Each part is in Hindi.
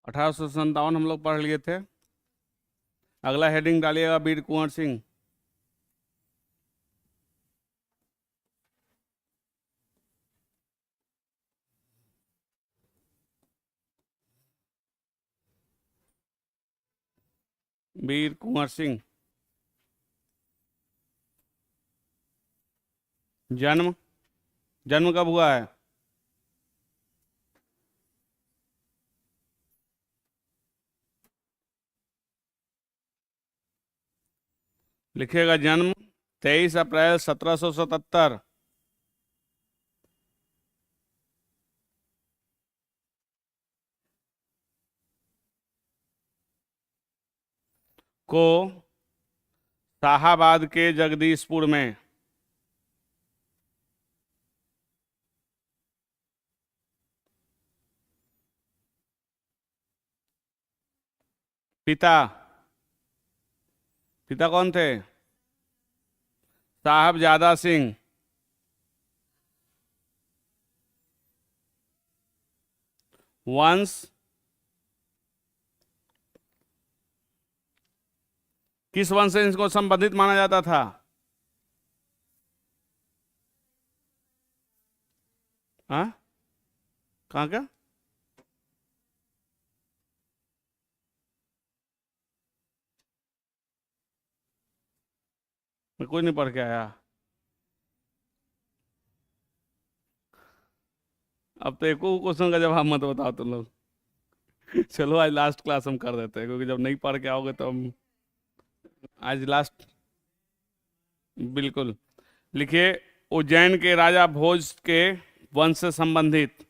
1857 हम लोग पढ़ लिए थे। अगला हेडिंग डालिएगा वीर कुंवर सिंह। वीर कुंवर सिंह। जन्म, जन्म कब हुआ है? लिखिएगा जन्म 23 अप्रैल 1777। को शाहाबाद के जगदीशपुर में। पिता, पिता कौन थे? साहबजादा सिंह। वंश, किस वंश से इनको संबंधित माना जाता था? हाँ, कहाँ का? मैं कोई नहीं पढ़ के आया। अब तो एको क्वेश्चन का जवाब मत बताओ तुम लोग। चलो आज लास्ट क्लास हम कर देते हैं, क्योंकि जब नहीं पढ़ के आओगे तो हम आज लास्ट। बिल्कुल। लिखिए उज्जैन के राजा भोज के वंश से संबंधित।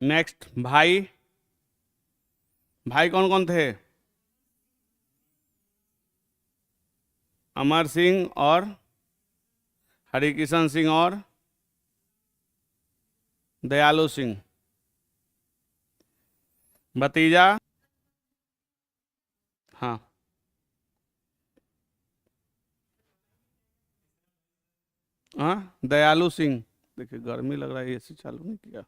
नेक्स्ट, भाई। भाई कौन कौन थे? अमर सिंह और हरिकिशन सिंह और दयालु सिंह। भतीजा, हाँ, हाँ, दयालु सिंह। देखिए गर्मी लग रहा है, एसी चालू नहीं किया।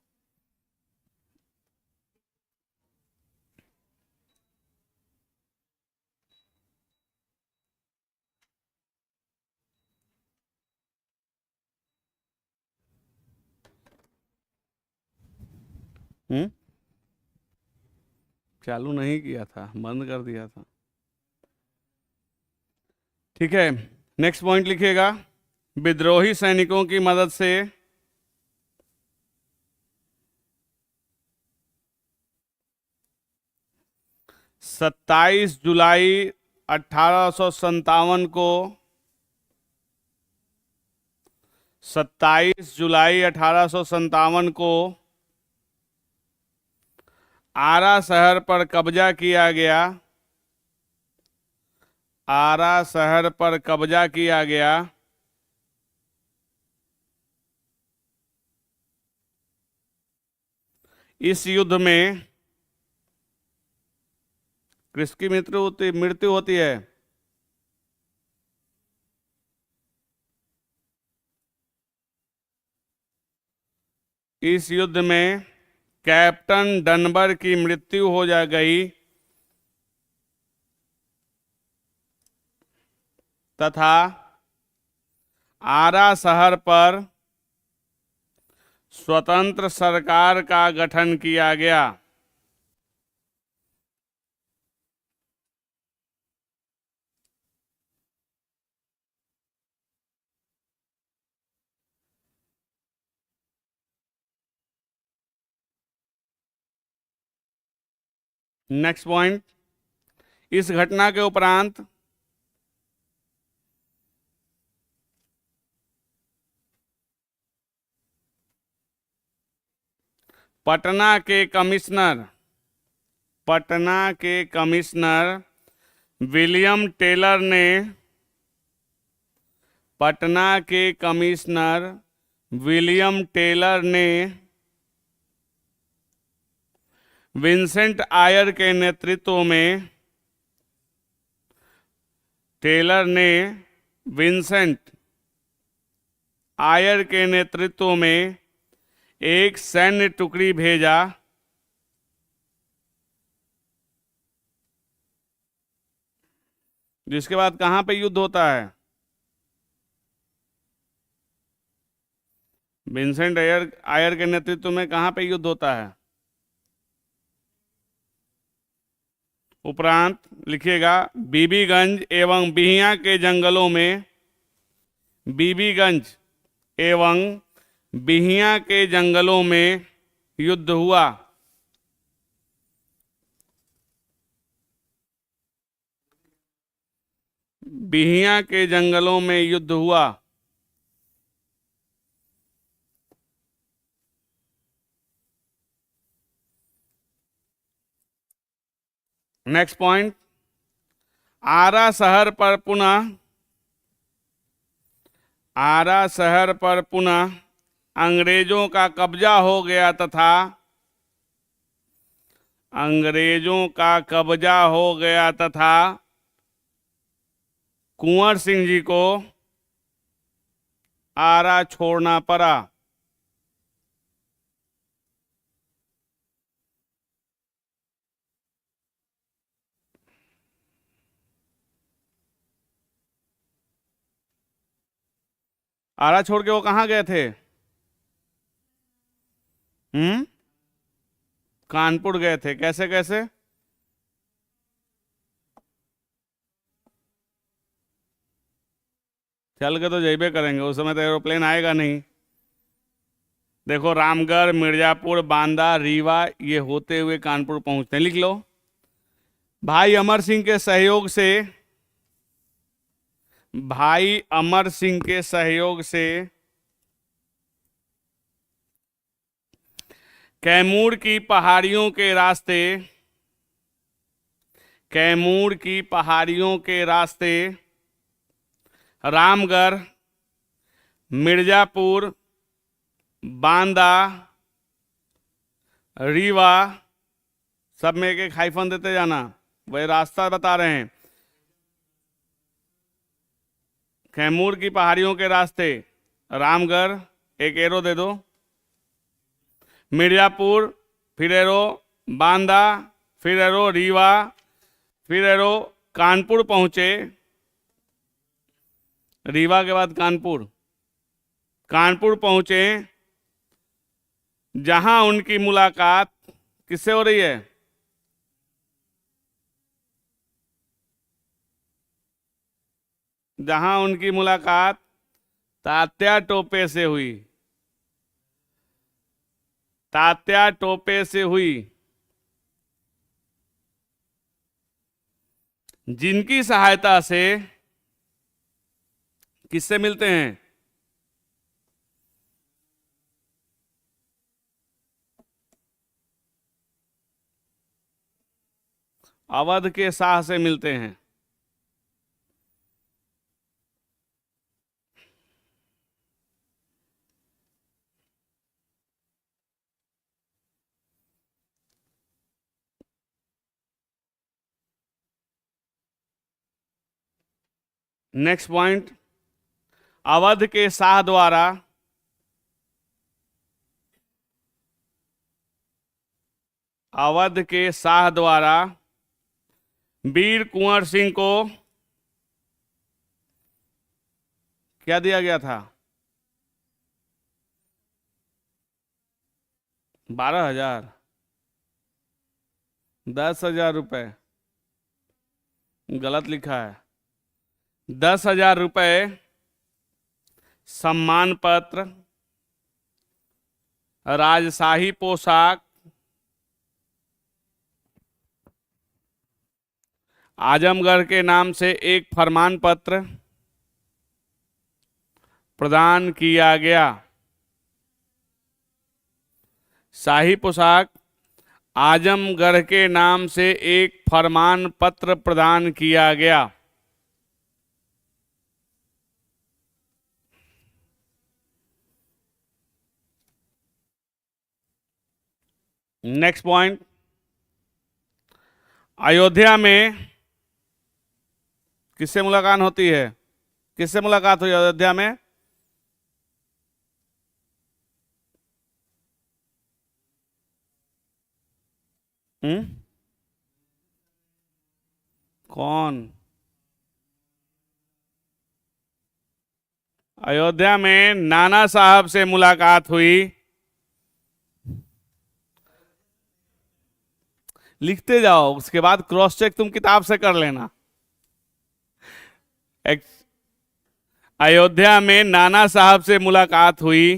चालू नहीं किया था, बंद कर दिया था। ठीक है, नेक्स्ट पॉइंट लिखिएगा। विद्रोही सैनिकों की मदद से 27 जुलाई 1857 को 27 जुलाई 1857 को आरा शहर पर कब्जा किया गया। आरा शहर पर कब्जा किया गया। इस युद्ध में किसकी मृत्यु होती है? इस युद्ध में कैप्टन डनबर की मृत्यु हो जा गई तथा आरा शहर पर स्वतंत्र सरकार का गठन किया गया। नेक्स्ट पॉइंट, इस घटना के उपरांत पटना के कमिश्नर विलियम टेलर ने पटना के कमिश्नर विलियम टेलर ने विंसेंट आयर के नेतृत्व में टेलर ने विंसेंट आयर के नेतृत्व में एक सैन्य टुकड़ी भेजा जिसके बाद कहां पे युद्ध होता है? विंसेंट आयर आयर के नेतृत्व में कहां पे युद्ध होता है? उपरांत लिखिएगा बीबीगंज एवं बिहियां के जंगलों में, बीबीगंज एवं बिहियां के जंगलों में युद्ध हुआ। बिहियां के जंगलों में युद्ध हुआ। नेक्स्ट पॉइंट, आरा शहर पर पुनः अंग्रेजों का कब्जा हो गया तथा कुंवर सिंह जी को आरा छोड़ना पड़ा। आरा छोड़ के वो कहां गए थे? कानपुर गए थे। कैसे कैसे? चल के तो जइबे करेंगे, उस समय तो एरोप्लेन आएगा नहीं। देखो, रामगढ़, मिर्जापुर, बांदा, रीवा, ये होते हुए कानपुर पहुंचते हैं। लिख लो, भाई अमर सिंह के सहयोग से कैमूर की पहाड़ियों के रास्ते रामगढ़, मिर्जापुर, बांदा, रीवा, सब में एक एक हाइफन देते जाना, वही रास्ता बता रहे हैं। कैमूर की पहाड़ियों के रास्ते रामगढ़, एक एरो दे दो, मिर्जापुर, फिर एरो बांदा, फिर एरो रीवा, फिर एरो कानपुर पहुंचे। रीवा के बाद कानपुर पहुंचे, जहां उनकी मुलाकात किससे हो रही है? जहां उनकी मुलाकात तात्या टोपे से हुई। जिनकी सहायता से किससे मिलते हैं? अवध के शाह से मिलते हैं। नेक्स्ट पॉइंट, अवध के शाह द्वारा वीर कुंवर सिंह को क्या दिया गया था? 12,000, 10,000 रुपए, गलत लिखा है। 10,000 रुपए सम्मान पत्र, राजशाही पोशाक, आजमगढ़ के नाम से एक फरमान पत्र प्रदान किया गया। शाही पोशाक, आजमगढ़ के नाम से एक फरमान पत्र प्रदान किया गया। नेक्स्ट पॉइंट, अयोध्या में किससे मुलाकात होती है? किससे मुलाकात हुई अयोध्या में? हम्म, कौन? अयोध्या में नाना साहब से मुलाकात हुई। लिखते जाओ, उसके बाद क्रॉस चेक तुम किताब से कर लेना। अयोध्या में नाना साहब से मुलाकात हुई।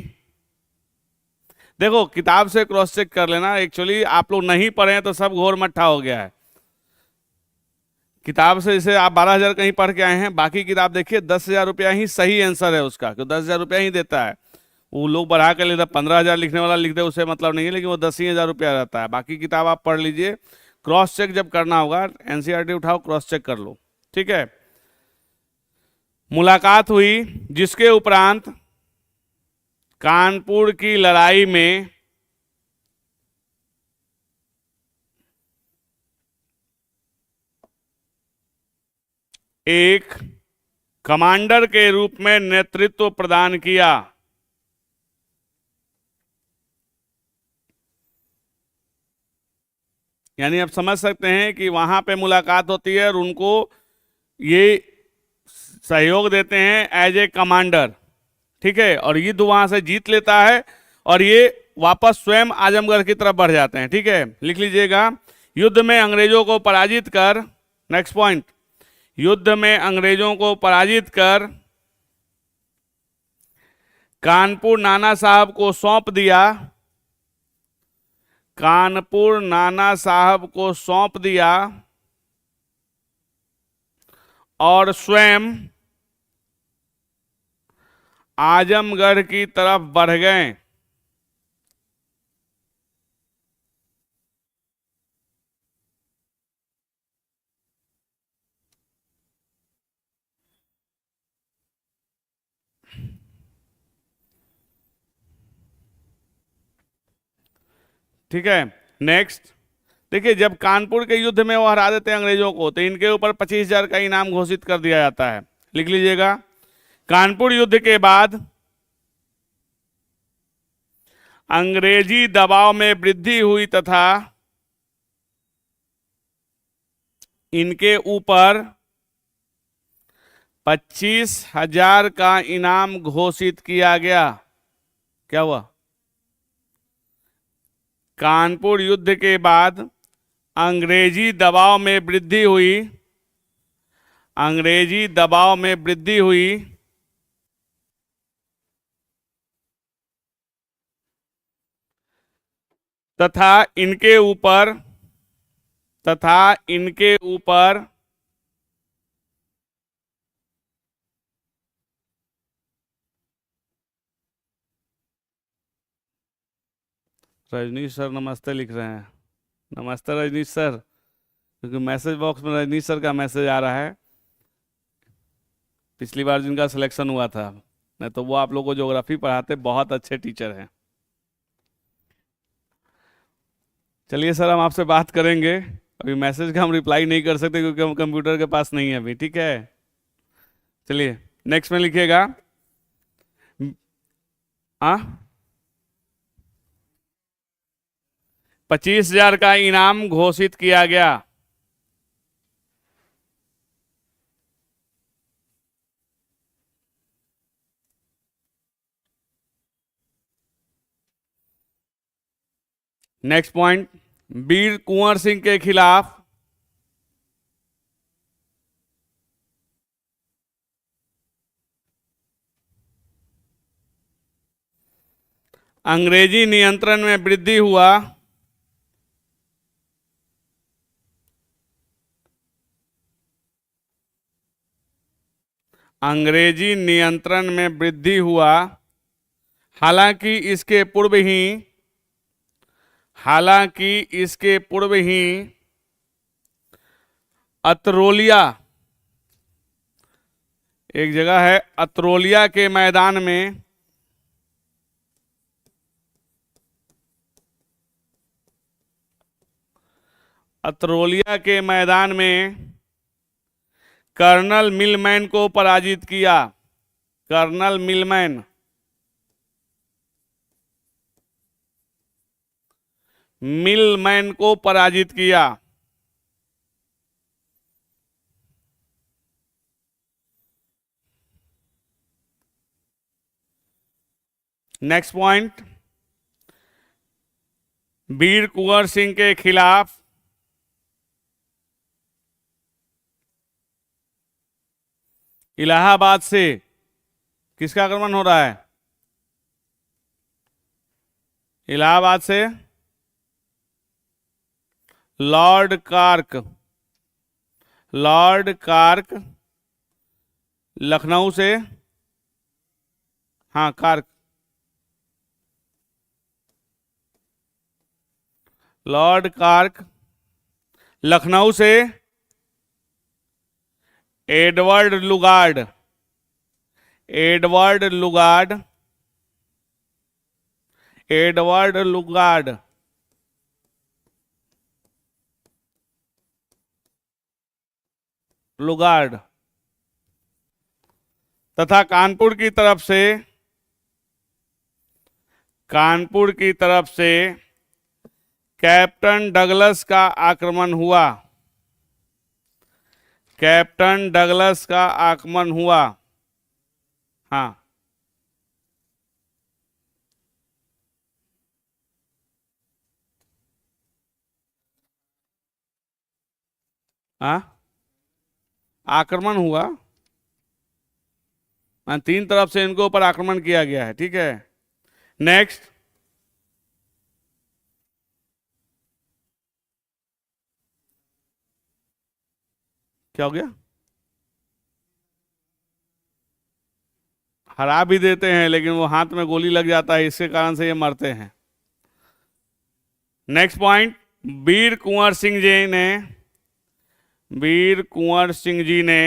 देखो किताब से क्रॉस चेक कर लेना, एक्चुअली आप लोग नहीं पढ़े हैं तो सब घोर मट्ठा हो गया है। किताब से जैसे आप 12,000 कहीं पढ़ के आए हैं, बाकी किताब देखिए 10,000 रुपया ही सही आंसर है उसका, क्योंकि 10,000 रुपया ही देता है। वो लोग बढ़ा कर लेता, 15,000 लिखने वाला लिख दे उसे मतलब नहीं है, लेकिन वो 10,000 रुपया रहता है। बाकी किताब आप पढ़ लीजिए, क्रॉस चेक जब करना होगा एनसीईआरटी उठाओ, क्रॉस चेक कर लो, ठीक है। मुलाकात हुई, जिसके उपरांत कानपुर की लड़ाई में एक कमांडर के रूप में नेतृत्व प्रदान किया। यानी आप समझ सकते हैं कि वहां पे मुलाकात होती है और उनको ये सहयोग देते हैं एज ए कमांडर, ठीक है। और युद्ध वहां से जीत लेता है और ये वापस स्वयं आजमगढ़ की तरफ बढ़ जाते हैं, ठीक है। लिख लीजिएगा, युद्ध में अंग्रेजों को पराजित कर, नेक्स्ट पॉइंट, युद्ध में अंग्रेजों को पराजित कर कानपुर नाना साहब को सौंप दिया। कानपुर नाना साहब को सौंप दिया और स्वयं आजमगढ़ की तरफ बढ़ गए। ठीक है, नेक्स्ट देखिए, जब कानपुर के युद्ध में वो हरा देते हैं अंग्रेजों को, तो इनके ऊपर 25,000 का इनाम घोषित कर दिया जाता है। लिख लीजिएगा, कानपुर युद्ध के बाद अंग्रेजी दबाव में वृद्धि हुई तथा इनके ऊपर 25,000 का इनाम घोषित किया गया। क्या हुआ? कानपुर युद्ध के बाद अंग्रेजी दबाव में वृद्धि हुई, अंग्रेजी दबाव में वृद्धि हुई तथा इनके ऊपर रजनीश सर नमस्ते लिख रहे हैं। नमस्ते रजनीश सर, क्योंकि मैसेज बॉक्स में रजनीश सर का मैसेज आ रहा है। पिछली बार जिनका सिलेक्शन हुआ था, नहीं तो वो आप लोगों को ज्योग्राफी पढ़ाते, बहुत अच्छे टीचर हैं। चलिए सर, हम आपसे बात करेंगे। अभी मैसेज का हम रिप्लाई नहीं कर सकते क्योंकि हम कंप्यूटर के पास नहीं है अभी, ठीक है। चलिए नेक्स्ट में लिखिएगा, आ 25,000 का इनाम घोषित किया गया। नेक्स्ट पॉइंट, वीर कुंवर सिंह के खिलाफ अंग्रेजी नियंत्रण में वृद्धि हुआ। अंग्रेजी नियंत्रण में वृद्धि हुआ, हालांकि इसके पूर्व ही अतरोलिया, एक जगह है अतरोलिया के मैदान में अत्रोलिया के मैदान में कर्नल मिलमैन को पराजित किया। कर्नल मिलमैन, मिलमैन को पराजित किया। नेक्स्ट पॉइंट, वीर कुंवर सिंह के खिलाफ इलाहाबाद से किसका आक्रमण हो रहा है? इलाहाबाद से Lord cork, Lord cork. Lucknow से, हाँ कार्क, लॉर्ड कार्क। लखनऊ से Edward Lugard, Edward Lugard, Edward Lugard. Lugard तथा कानपुर की तरफ से, कानपुर की तरफ से कैप्टन डगलस का आक्रमण हुआ। कैप्टन डगलस का आक्रमण हुआ। हाँ, हाँ आक्रमण हुआ। हाँ, तीन तरफ से इनके ऊपर आक्रमण किया गया है। ठीक है, नेक्स्ट, क्या हो गया? हरा भी देते हैं लेकिन वो हाथ में गोली लग जाता है, इसके कारण से ये मरते हैं। नेक्स्ट पॉइंट, वीर कुंवर सिंह जी ने, वीर कुंवर सिंह जी ने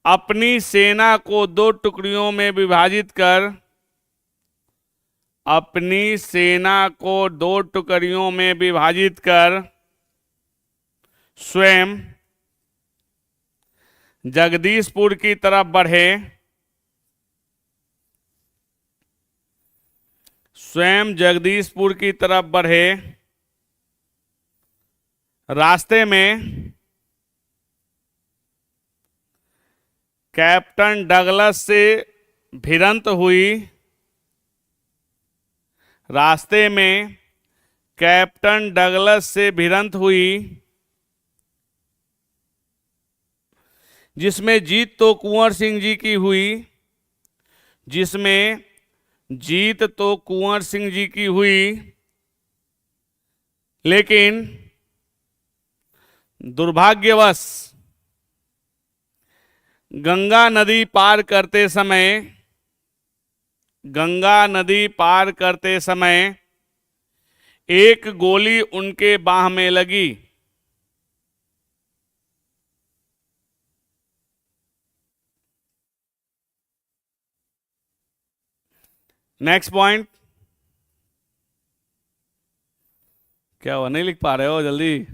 अपनी सेना को दो टुकड़ियों में विभाजित कर, अपनी सेना को दो टुकड़ियों में विभाजित कर स्वयं जगदीशपुर की तरफ बढ़े, स्वयं जगदीशपुर की तरफ बढ़े। रास्ते में कैप्टन डगलस से भिड़ंत हुई, रास्ते में कैप्टन डगलस से भिड़ंत हुई, जिसमें जीत तो कुंवर सिंह जी की हुई, जिसमें जीत तो कुंवर सिंह जी की हुई, लेकिन दुर्भाग्यवश गंगा नदी पार करते समय, गंगा नदी पार करते समय एक गोली उनके बाह में लगी। नेक्स्ट पॉइंट, क्या हुआ, नहीं लिख पा रहे हो? जल्दी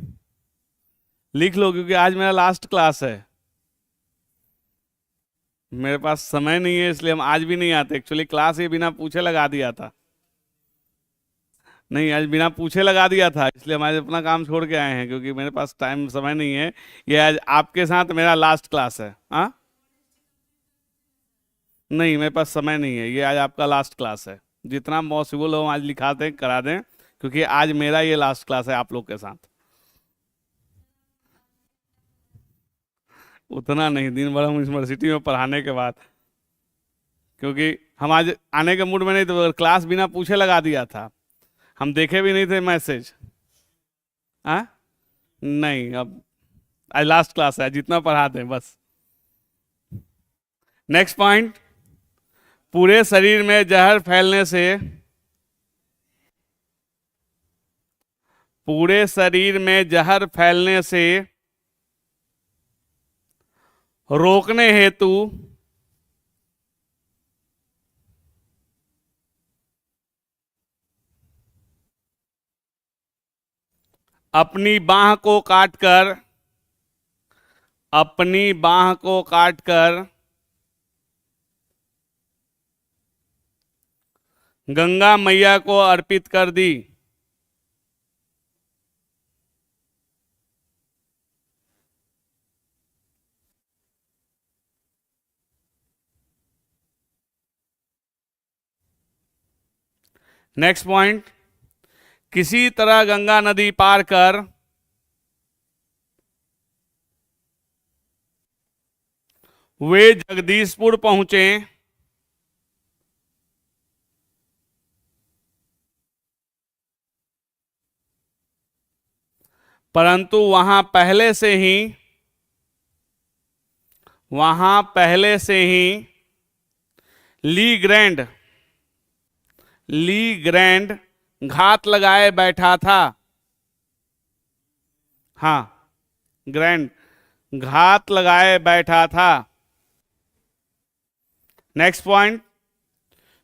लिख लो क्योंकि आज मेरा लास्ट क्लास है। मेरे पास समय नहीं है इसलिए हम आज भी नहीं आते। एक्चुअली क्लास ये बिना पूछे लगा दिया था, नहीं आज बिना पूछे लगा दिया था, इसलिए हम आज अपना काम छोड़ के आए हैं क्योंकि मेरे पास टाइम समय नहीं है। ये आज आपके साथ मेरा लास्ट क्लास है। हाँ, नहीं मेरे पास समय नहीं है, ये आज आपका लास्ट क्लास है। जितना पॉसिबल हो आज लिखा दें, करा दें, क्योंकि आज मेरा ये लास्ट क्लास है आप लोग के साथ। उतना नहीं, दिन भर हम यूनिवर्सिटी में पढ़ाने के बाद, क्योंकि हम आज आने के मूड में नहीं थे, क्लास बिना पूछे लगा दिया था, हम देखे भी नहीं थे मैसेज। हाँ, नहीं अब आज लास्ट क्लास है, जितना पढ़ा दें बस। नेक्स्ट पॉइंट, पूरे शरीर में जहर फैलने से, पूरे शरीर में जहर फैलने से रोकने हेतु अपनी बाह को काटकर, अपनी बाह को काटकर गंगा मैया को अर्पित कर दी। नेक्स्ट पॉइंट, किसी तरह गंगा नदी पार कर वे जगदीशपुर पहुंचे। परंतु वहां पहले से ही ली ग्रैंड घात लगाए बैठा था। हाँ, ग्रैंड घात लगाए बैठा था। नेक्स्ट पॉइंट,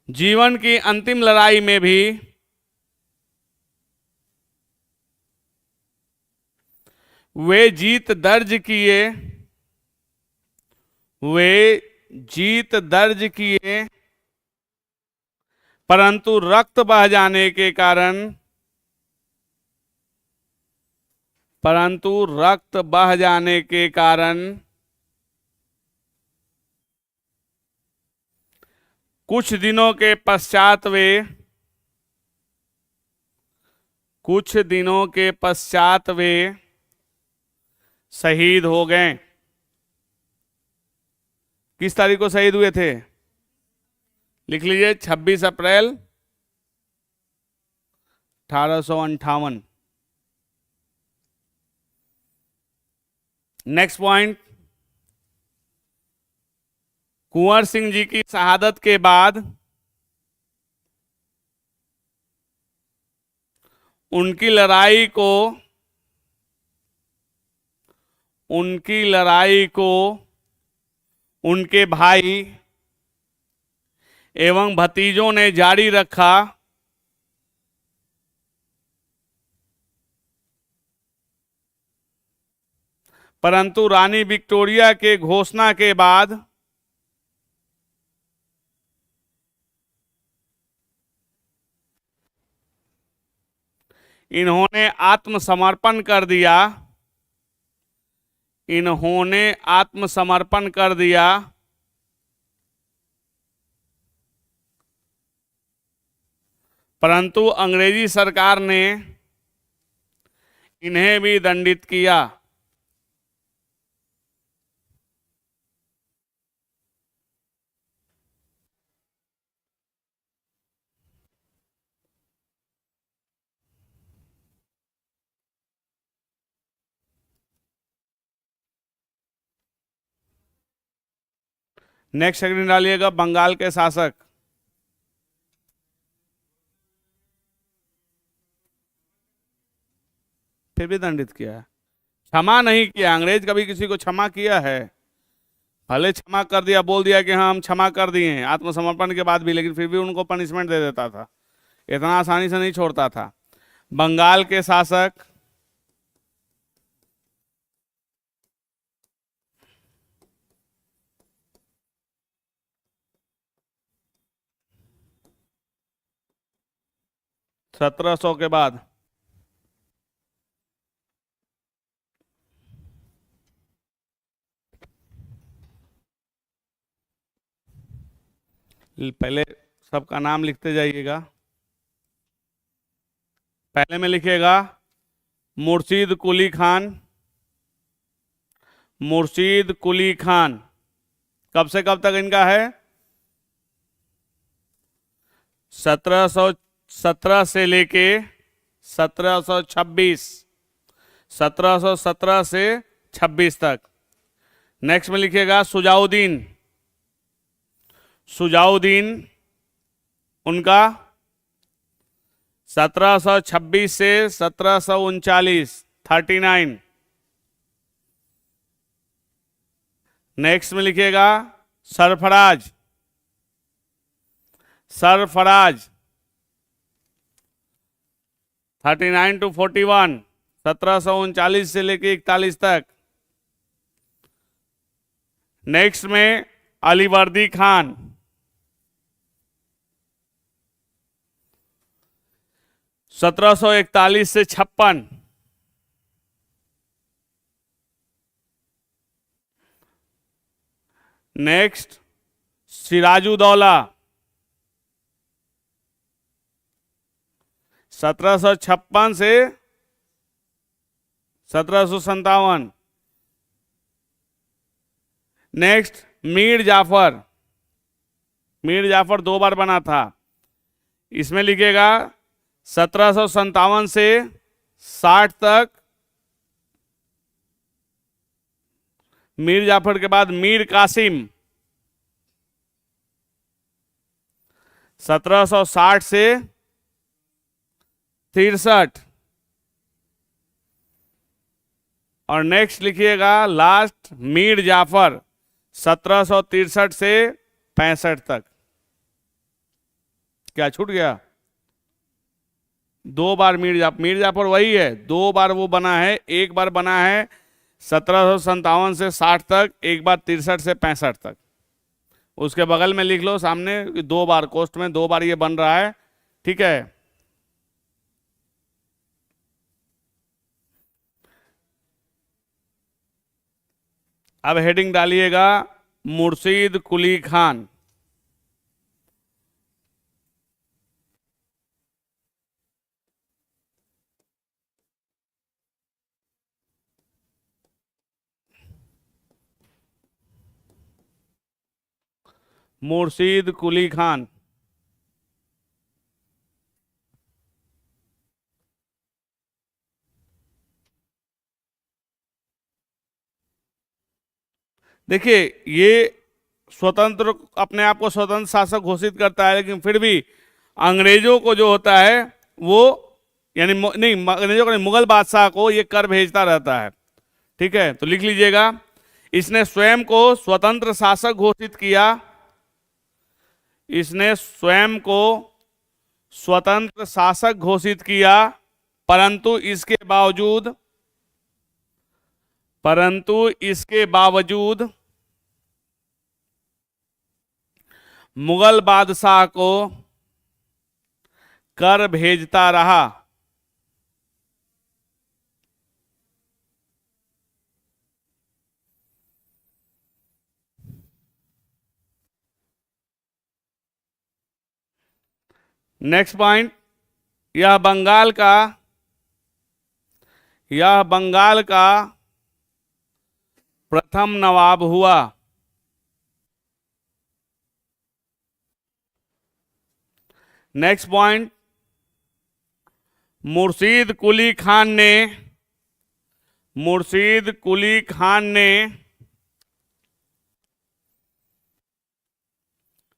जीवन की अंतिम लड़ाई में भी वे जीत दर्ज किए, परंतु रक्त बह जाने के कारण कुछ दिनों के पश्चात वे शहीद हो गए। किस तारीख को शहीद हुए थे? लिख लीजिए, 26 अप्रैल 1858। नेक्स्ट पॉइंट, कुंवर सिंह जी की शहादत के बाद उनकी लड़ाई को उनके भाई एवं भतीजों ने जारी रखा। परंतु रानी विक्टोरिया के घोषणा के बाद इन्होंने आत्मसमर्पण कर दिया। परंतु अंग्रेजी सरकार ने इन्हें भी दंडित किया। नेक्स्ट सेकंड डालिएगा, बंगाल के शासक। फिर भी दंडित किया है, क्षमा नहीं किया। अंग्रेज कभी किसी को क्षमा किया है? भले क्षमा कर दिया, बोल दिया कि हाँ हम क्षमा कर दिए आत्मसमर्पण के बाद भी, लेकिन फिर भी उनको पनिशमेंट दे देता था, इतना आसानी से नहीं छोड़ता था। बंगाल के शासक सत्रह सौ के बाद पहले सबका नाम लिखते जाइएगा। पहले में लिखिएगा मुर्शीद कुली खान। मुर्शीद कुली खान कब से कब तक इनका है? 1717 से लेके 1726, 1717 से 26 तक। नेक्स्ट में लिखिएगा सुजाउद्दीन। सुजाउद्दीन उनका 1726 से 1739, 39। नेक्स्ट में लिखिएगा सरफराज। सरफराज 39 to 41, 1739 से लेके 41 तक। नेक्स्ट में अलीवर्दी खान, 1741 से 56। नेक्स्ट सिराजुद्दौला, 1756 से 1757। नेक्स्ट मीर जाफर, मीर जाफर 2 बार बना था, इसमें लिखेगा 1757 से 60 तक। मीर जाफर के बाद मीर कासिम, 1760 से 63। और नेक्स्ट लिखिएगा लास्ट मीर जाफर, 1763 से 65 तक। क्या छूट गया? 2 बार मीर जाफर वही है, 2 बार वो बना है। एक बार बना है 1757 से 60 तक, एक बार 63 से 65 तक। उसके बगल में लिख लो सामने 2 बार, कोष्ट में 2 बार ये बन रहा है। ठीक है, अब हेडिंग डालिएगा मुर्शीद कुली खान। मुर्शीद कुली खान, देखिए ये स्वतंत्र, अपने आप को स्वतंत्र शासक घोषित करता है, लेकिन फिर भी अंग्रेजों को जो होता है वो, यानी नहीं, अंग्रेजों को नहीं, मुगल बादशाह को ये कर भेजता रहता है। ठीक है, तो लिख लीजिएगा, इसने स्वयं को स्वतंत्र शासक घोषित किया, इसने स्वयं को स्वतंत्र शासक घोषित किया, परंतु इसके बावजूद मुगल बादशाह को कर भेजता रहा। नेक्स्ट पॉइंट, यह बंगाल का प्रथम नवाब हुआ। नेक्स्ट पॉइंट, मुर्शीद कुली खान ने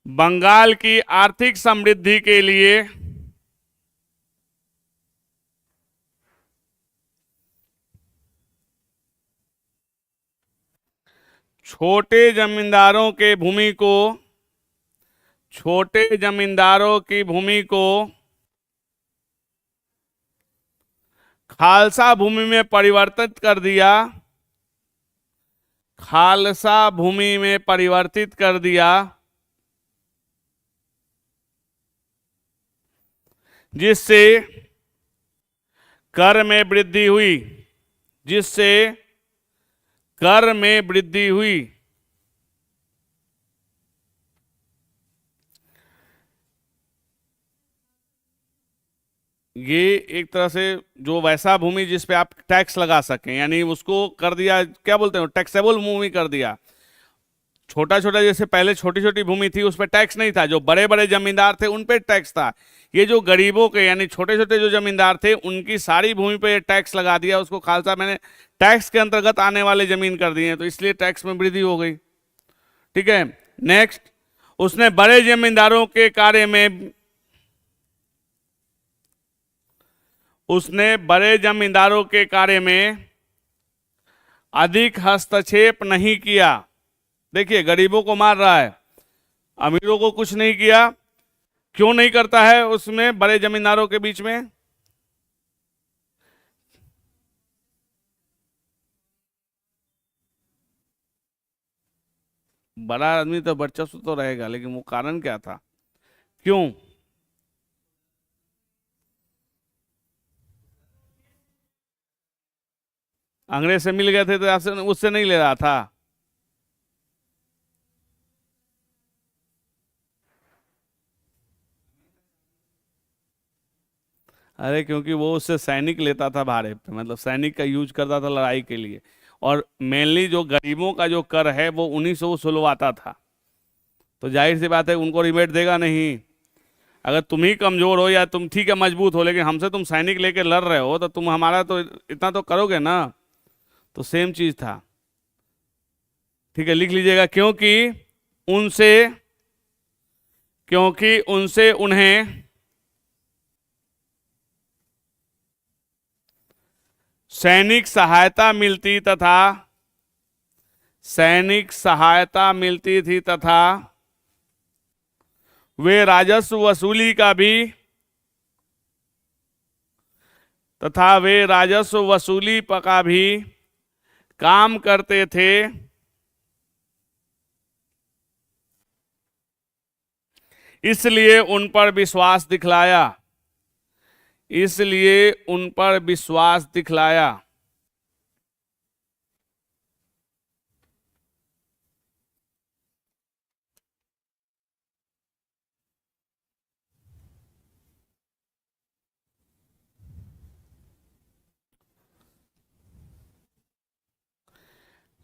बंगाल की आर्थिक समृद्धि के लिए छोटे जमींदारों की भूमि को खालसा भूमि में परिवर्तित कर दिया, जिससे कर में वृद्धि हुई। ये एक तरह से जो वैसा भूमि जिस पे आप टैक्स लगा सकें, यानी उसको कर दिया, क्या बोलते हैं, टैक्सेबल भूमि कर दिया। छोटा छोटा, जैसे पहले छोटी छोटी भूमि थी उस पर टैक्स नहीं था, जो बड़े बड़े जमींदार थे उन पे टैक्स था। ये जो गरीबों के, यानी छोटे छोटे जो जमींदार थे, उनकी सारी भूमि पे टैक्स लगा दिया, उसको खालसा मैंने टैक्स के अंतर्गत आने वाले जमीन कर दिए, तो इसलिए टैक्स में वृद्धि हो गई। ठीक है, नेक्स्ट, उसने बड़े जमींदारों के कार्य में अधिक हस्तक्षेप नहीं किया। देखिए, गरीबों को मार रहा है, अमीरों को कुछ नहीं किया। क्यों नहीं करता है उसमें बड़े जमींदारों के बीच में? बड़ा आदमी तो वर्चस्व तो रहेगा, लेकिन वो कारण क्या था, क्यों? अंग्रेज से मिल गए थे तो आपसे उससे नहीं ले रहा था? अरे क्योंकि वो उससे सैनिक लेता था भाड़े पे, मतलब सैनिक का यूज करता था लड़ाई के लिए। और मेनली जो गरीबों का जो कर है वो उन्हीं से वो सुलवाता था। तो जाहिर सी बात है उनको रिबेट देगा नहीं। अगर तुम ही कमजोर हो या तुम ठीक है मजबूत हो, लेकिन हमसे तुम सैनिक लेके लड़ रहे हो, तो तुम हमारा तो इतना तो करोगे ना। तो सेम चीज था। ठीक है, लिख लीजिएगा। उनसे क्योंकि उनसे उन्हें सैनिक सहायता मिलती तथा सैनिक सहायता मिलती थी तथा वे राजस्व वसूली का भी काम करते थे। इसलिए उन पर विश्वास दिखलाया। इसलिए उन पर विश्वास दिखलाया।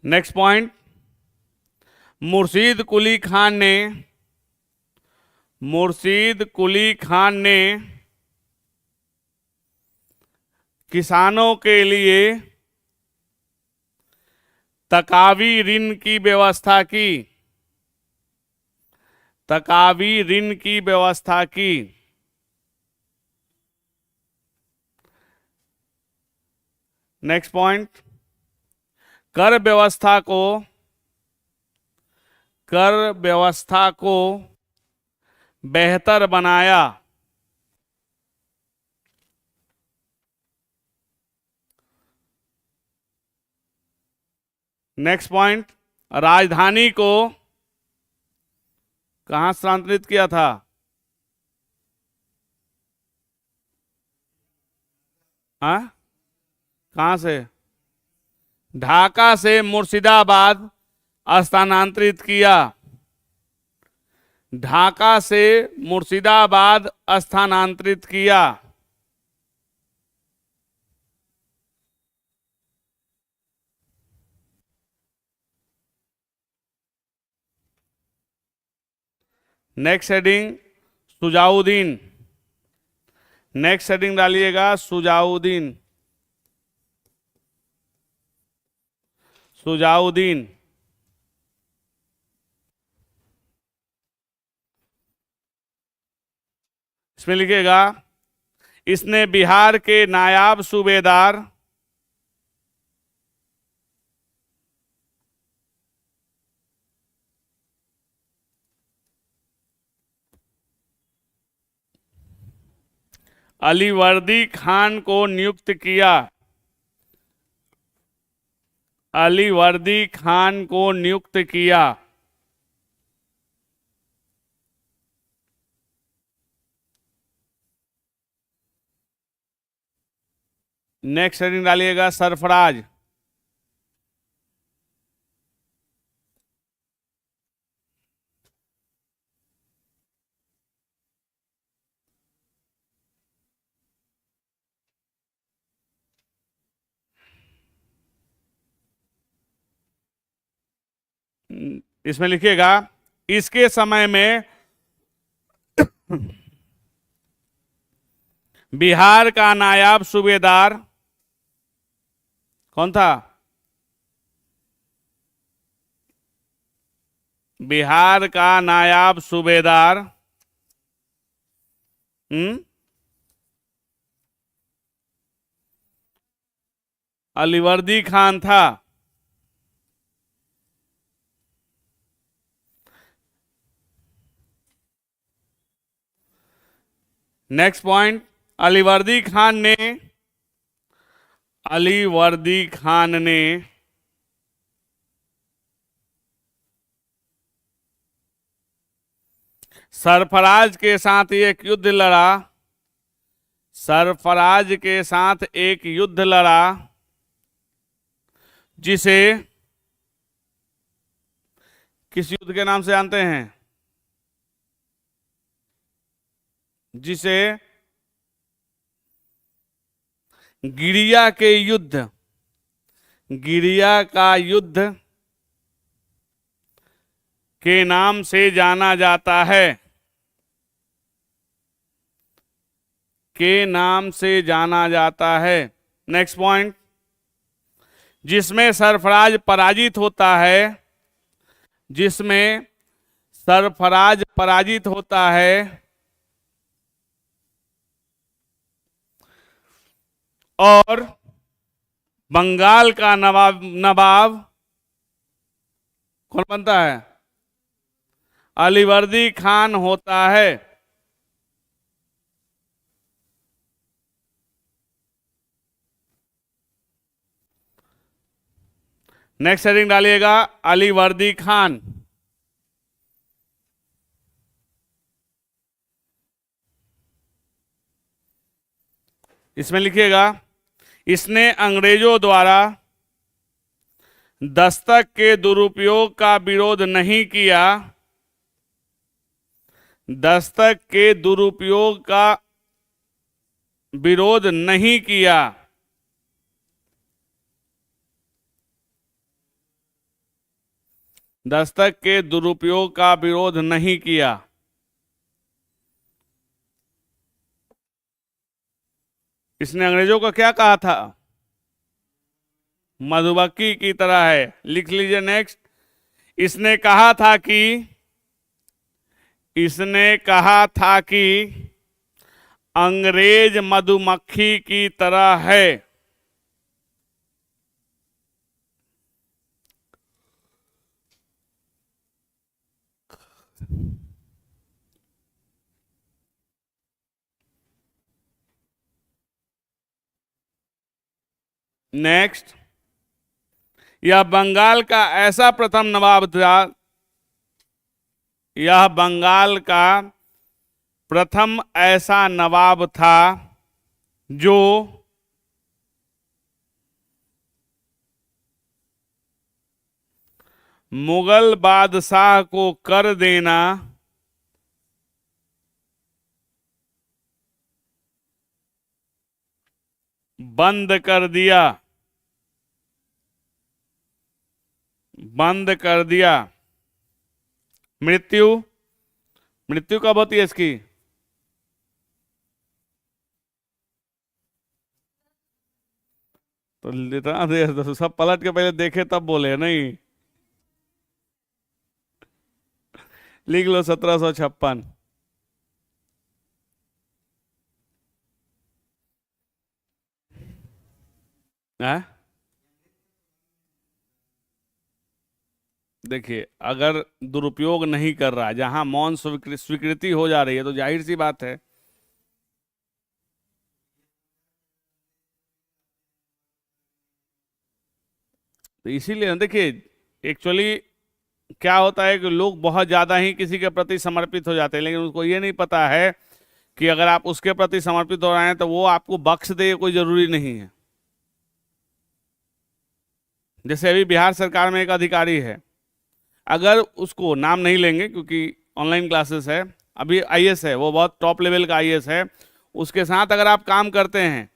नेक्स्ट पॉइंट, मुर्शीद कुली खान ने मुर्शीद कुली खान ने किसानों के लिए तकावी ऋण की व्यवस्था की। तकावी ऋण की व्यवस्था की। नेक्स्ट पॉइंट, कर व्यवस्था को कर व्यवस्था को बेहतर बनाया। नेक्स्ट पॉइंट, राजधानी को कहां स्थानांतरित किया था? हाँ, कहां से? ढाका से मुर्शिदाबाद स्थानांतरित किया। ढाका से मुर्शिदाबाद स्थानांतरित किया। Next heading, Shujauddin. Next heading डालिएगा सुजाउद्दीन। सुजाउद्दीन। इसमें लिखिएगा, इसने बिहार के नायाब सूबेदार अलीवर्दी खान को नियुक्त किया। अलीवर्दी खान को नियुक्त किया। नेक्स्ट हेडिंग डालिएगा सरफराज। इसमें लिखिएगा, इसके समय में बिहार का नायाब सूबेदार कौन था? बिहार का नायाब सूबेदार अलीवर्दी खान था। नेक्स्ट पॉइंट, अलीवर्दी खान ने अलीवर्दी खान ने सरफराज के साथ एक युद्ध लड़ा, सरफराज के साथ एक युद्ध लड़ा जिसे किस युद्ध के नाम से जानते हैं? जिसे गिरिया के युद्ध, गिरिया का युद्ध के नाम से जाना जाता है, के नाम से जाना जाता है। नेक्स्ट पॉइंट, जिसमें सरफराज पराजित होता है, जिसमें सरफराज पराजित होता है और बंगाल का नवाब कौन बनता है? अलीवर्दी खान होता है। नेक्स्ट हेडिंग डालिएगा अलीवर्दी खान। इसमें लिखिएगा, इसने अंग्रेजों द्वारा दस्तक के दुरुपयोग का विरोध नहीं किया, दस्तक के दुरुपयोग का विरोध नहीं किया, दस्तक के दुरुपयोग का विरोध नहीं किया। इसने अंग्रेजों को क्या कहा था? मधुमक्खी की तरह है। लिख लीजिए नेक्स्ट, इसने कहा था कि, इसने कहा था कि अंग्रेज मधुमक्खी की तरह है। नेक्स्ट, यह बंगाल का ऐसा प्रथम नवाब था, यह बंगाल का प्रथम ऐसा नवाब था जो मुगल बादशाह को कर देना बंद कर दिया, बंद कर दिया। मृत्यु, मृत्यु कब होती है इसकी? तो इतना देर तो सब पलट के पहले देखे तब बोले नहीं। लिख लो 1756। देखिए, अगर दुरुपयोग नहीं कर रहा, जहां मौन स्वीकृति हो जा रही है, तो जाहिर सी बात है तो इसीलिए देखिए, एक्चुअली क्या होता है कि लोग बहुत ज्यादा ही किसी के प्रति समर्पित हो जाते हैं, लेकिन उसको ये नहीं पता है कि अगर आप उसके प्रति समर्पित हो रहे हैं तो वो आपको बख्श दे, कोई जरूरी नहीं है। जैसे अभी बिहार सरकार में एक अधिकारी है, अगर उसको नाम नहीं लेंगे क्योंकि ऑनलाइन क्लासेस है, अभी आईएएस है, वो बहुत टॉप लेवल का आईएएस है, उसके साथ अगर आप काम करते हैं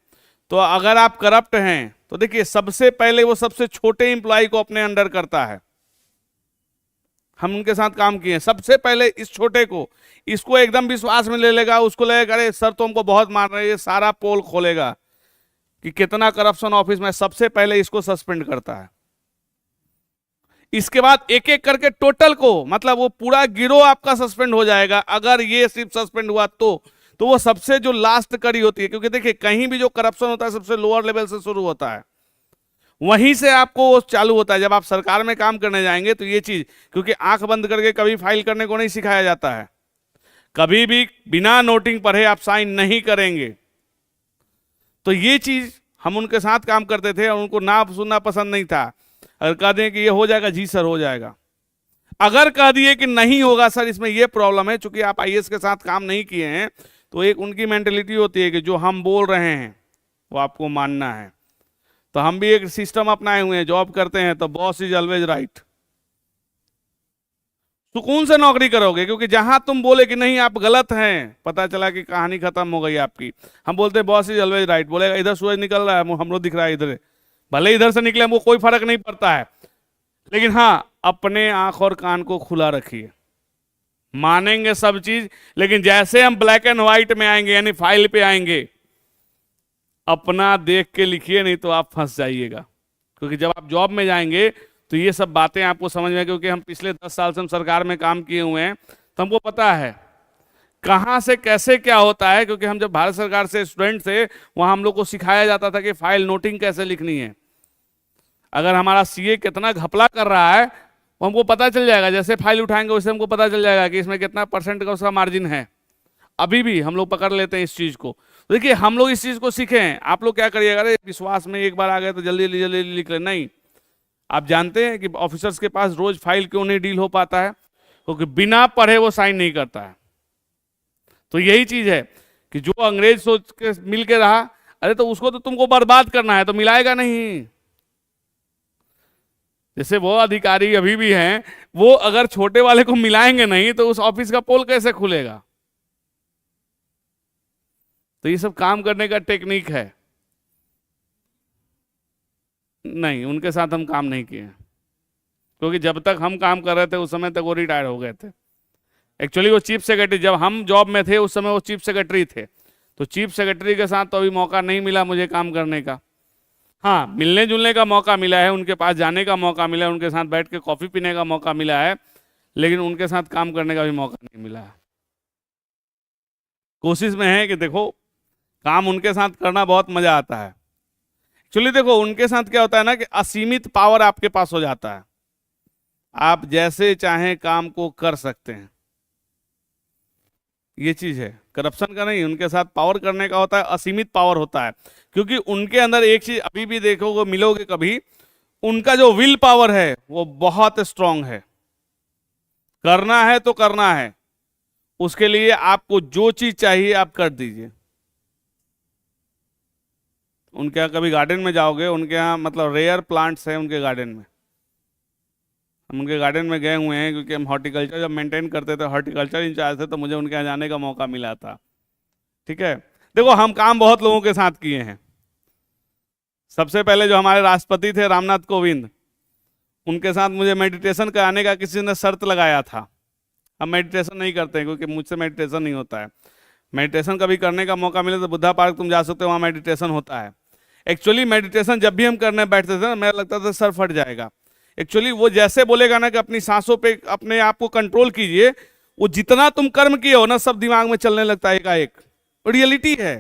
तो अगर आप करप्ट हैं तो देखिए, सबसे पहले वो सबसे छोटे एम्प्लॉय को अपने अंडर करता है। हम उनके साथ काम किए, सबसे पहले इस छोटे को, इसको एकदम विश्वास में ले लेगा, उसको लगेगा अरे सर तो हमको बहुत मार रहे हैं, सारा पोल खोलेगा कि कितना करप्शन ऑफिस में, सबसे पहले इसको सस्पेंड करता है। इसके बाद एक एक करके टोटल को, मतलब वो पूरा गिरोह आपका सस्पेंड हो जाएगा। अगर ये सिर्फ सस्पेंड हुआ तो वो सबसे जो लास्ट कड़ी होती है, क्योंकि देखिए कहीं भी जो करप्शन होता है सबसे लोअर लेवल से शुरू होता है, वहीं से आपको वो चालू होता है। जब आप सरकार में काम करने जाएंगे तो ये चीज, क्योंकि आंख बंद करके कभी फाइल करने को नहीं सिखाया जाता है, कभी भी बिना नोटिंग पढ़े आप साइन नहीं करेंगे। तो ये चीज हम उनके साथ काम करते थे और उनको ना सुनना पसंद नहीं था। अगर कह दें कि ये हो जाएगा, जी सर हो जाएगा। अगर कह दिए कि नहीं होगा सर, इसमें ये प्रॉब्लम है, चूंकि आप आईएएस के साथ काम नहीं किए हैं, तो एक उनकी मेंटेलिटी होती है कि जो हम बोल रहे हैं वो आपको मानना है। तो हम भी एक सिस्टम अपनाए हुए हैं, जॉब करते हैं तो बॉस इज ऑलवेज राइट। सुकून से नौकरी करोगे, क्योंकि जहां तुम बोले कि नहीं आप गलत हैं, पता चला कि कहानी खत्म हो गई आपकी। हम बोलते हैं बॉस इज ऑलवेज राइट, बोलेगा इधर सूरज निकल रहा है, हम लोग दिख रहा है इधर, भले इधर से निकले हमको कोई फर्क नहीं पड़ता है। लेकिन हाँ, अपने आंख और कान को खुला रखिए, मानेंगे सब चीज, लेकिन जैसे हम ब्लैक एंड व्हाइट में आएंगे, यानी फाइल पे आएंगे, अपना देख के लिखिए, नहीं तो आप फंस जाइएगा। क्योंकि जब आप जॉब में जाएंगे तो ये सब बातें आपको समझ में, क्योंकि हम पिछले 10 साल से हम सरकार में काम किए हुए हैं, तो हमको पता है कहां से कैसे क्या होता है। क्योंकि हम जब भारत सरकार से स्टूडेंट थे, वहां हम लोग को सिखाया जाता था कि फाइल नोटिंग कैसे लिखनी है। अगर हमारा सीए कितना घपला कर रहा है वो हमको पता चल जाएगा, जैसे फाइल उठाएंगे वैसे हमको पता चल जाएगा कि इसमें कितना परसेंट का उसका मार्जिन है। अभी भी हम लोग पकड़ लेते हैं इस चीज को। तो देखिए, हम लोग इस चीज को सीखे हैं। आप लोग क्या करिएगा, अरे विश्वास में एक बार आ गए तो जल्दी जल्दी लिख ले, नहीं। आप जानते हैं कि ऑफिसर्स के पास रोज फाइल क्यों नहीं डील हो पाता है? क्योंकि बिना पढ़े वो साइन नहीं करता है। तो यही चीज है कि जो अंग्रेज सोच के मिल के रहा, अरे तो उसको तो तुमको बर्बाद करना है, तो मिलाएगा नहीं। जैसे वो अधिकारी अभी भी हैं, वो अगर छोटे वाले को मिलाएंगे नहीं तो उस ऑफिस का पोल कैसे खुलेगा? तो ये सब काम करने का टेक्निक है। नहीं, उनके साथ हम काम नहीं किए, क्योंकि जब तक हम काम कर रहे थे उस समय तक वो रिटायर हो गए थे। एक्चुअली वो चीफ सेक्रेटरी, जब हम जॉब में थे उस समय वो चीफ सेक्रेटरी थे। तो चीफ सेक्रेटरी के साथ तो अभी मौका नहीं मिला मुझे काम करने का। हाँ, मिलने जुलने का मौका मिला है, उनके पास जाने का मौका मिला है, उनके साथ बैठ के कॉफी पीने का मौका मिला है, लेकिन उनके साथ काम करने का भी मौका नहीं मिला है। कोशिश में है कि देखो, काम उनके साथ करना बहुत मजा आता है। एक्चुअली देखो, उनके साथ क्या होता है ना कि असीमित पावर आपके पास हो जाता है, आप जैसे चाहें काम को कर सकते हैं। ये चीज है, करप्शन का नहीं, उनके साथ पावर करने का होता है, असीमित पावर होता है। क्योंकि उनके अंदर एक चीज अभी भी देखोगे, मिलोगे कभी, उनका जो विल पावर है वो बहुत स्ट्रांग है। करना है तो करना है, उसके लिए आपको जो चीज चाहिए आप कर दीजिए। उनके यहाँ कभी गार्डन में जाओगे, उनके यहाँ मतलब रेयर प्लांट्स हैं उनके गार्डन में। हम उनके गार्डन में गए हुए हैं, क्योंकि हम हॉर्टिकल्चर जब मेंटेन करते थे, हॉर्टिकल्चर इंचार्ज थे, तो मुझे उनके यहाँ जाने का मौका मिला था। ठीक है, देखो हम काम बहुत लोगों के साथ किए हैं। सबसे पहले जो हमारे राष्ट्रपति थे रामनाथ कोविंद, उनके साथ मुझे मेडिटेशन कराने का किसी ने शर्त लगाया था। हम मेडिटेशन नहीं करते हैं, क्योंकि मुझसे मेडिटेशन नहीं होता है। मेडिटेशन कभी करने का मौका मिले तो बुद्धा पार्क तुम जा सकते हो, वहाँ मेडिटेशन होता है। एक्चुअली मेडिटेशन जब भी हम करने बैठते थे ना, मेरा लगता था सर फट जाएगा। एक्चुअली वो जैसे बोलेगा ना कि अपनी सांसों पे अपने आप को कंट्रोल कीजिए, वो जितना तुम कर्म किए हो ना सब दिमाग में चलने लगता है एकाएक। रियलिटी है,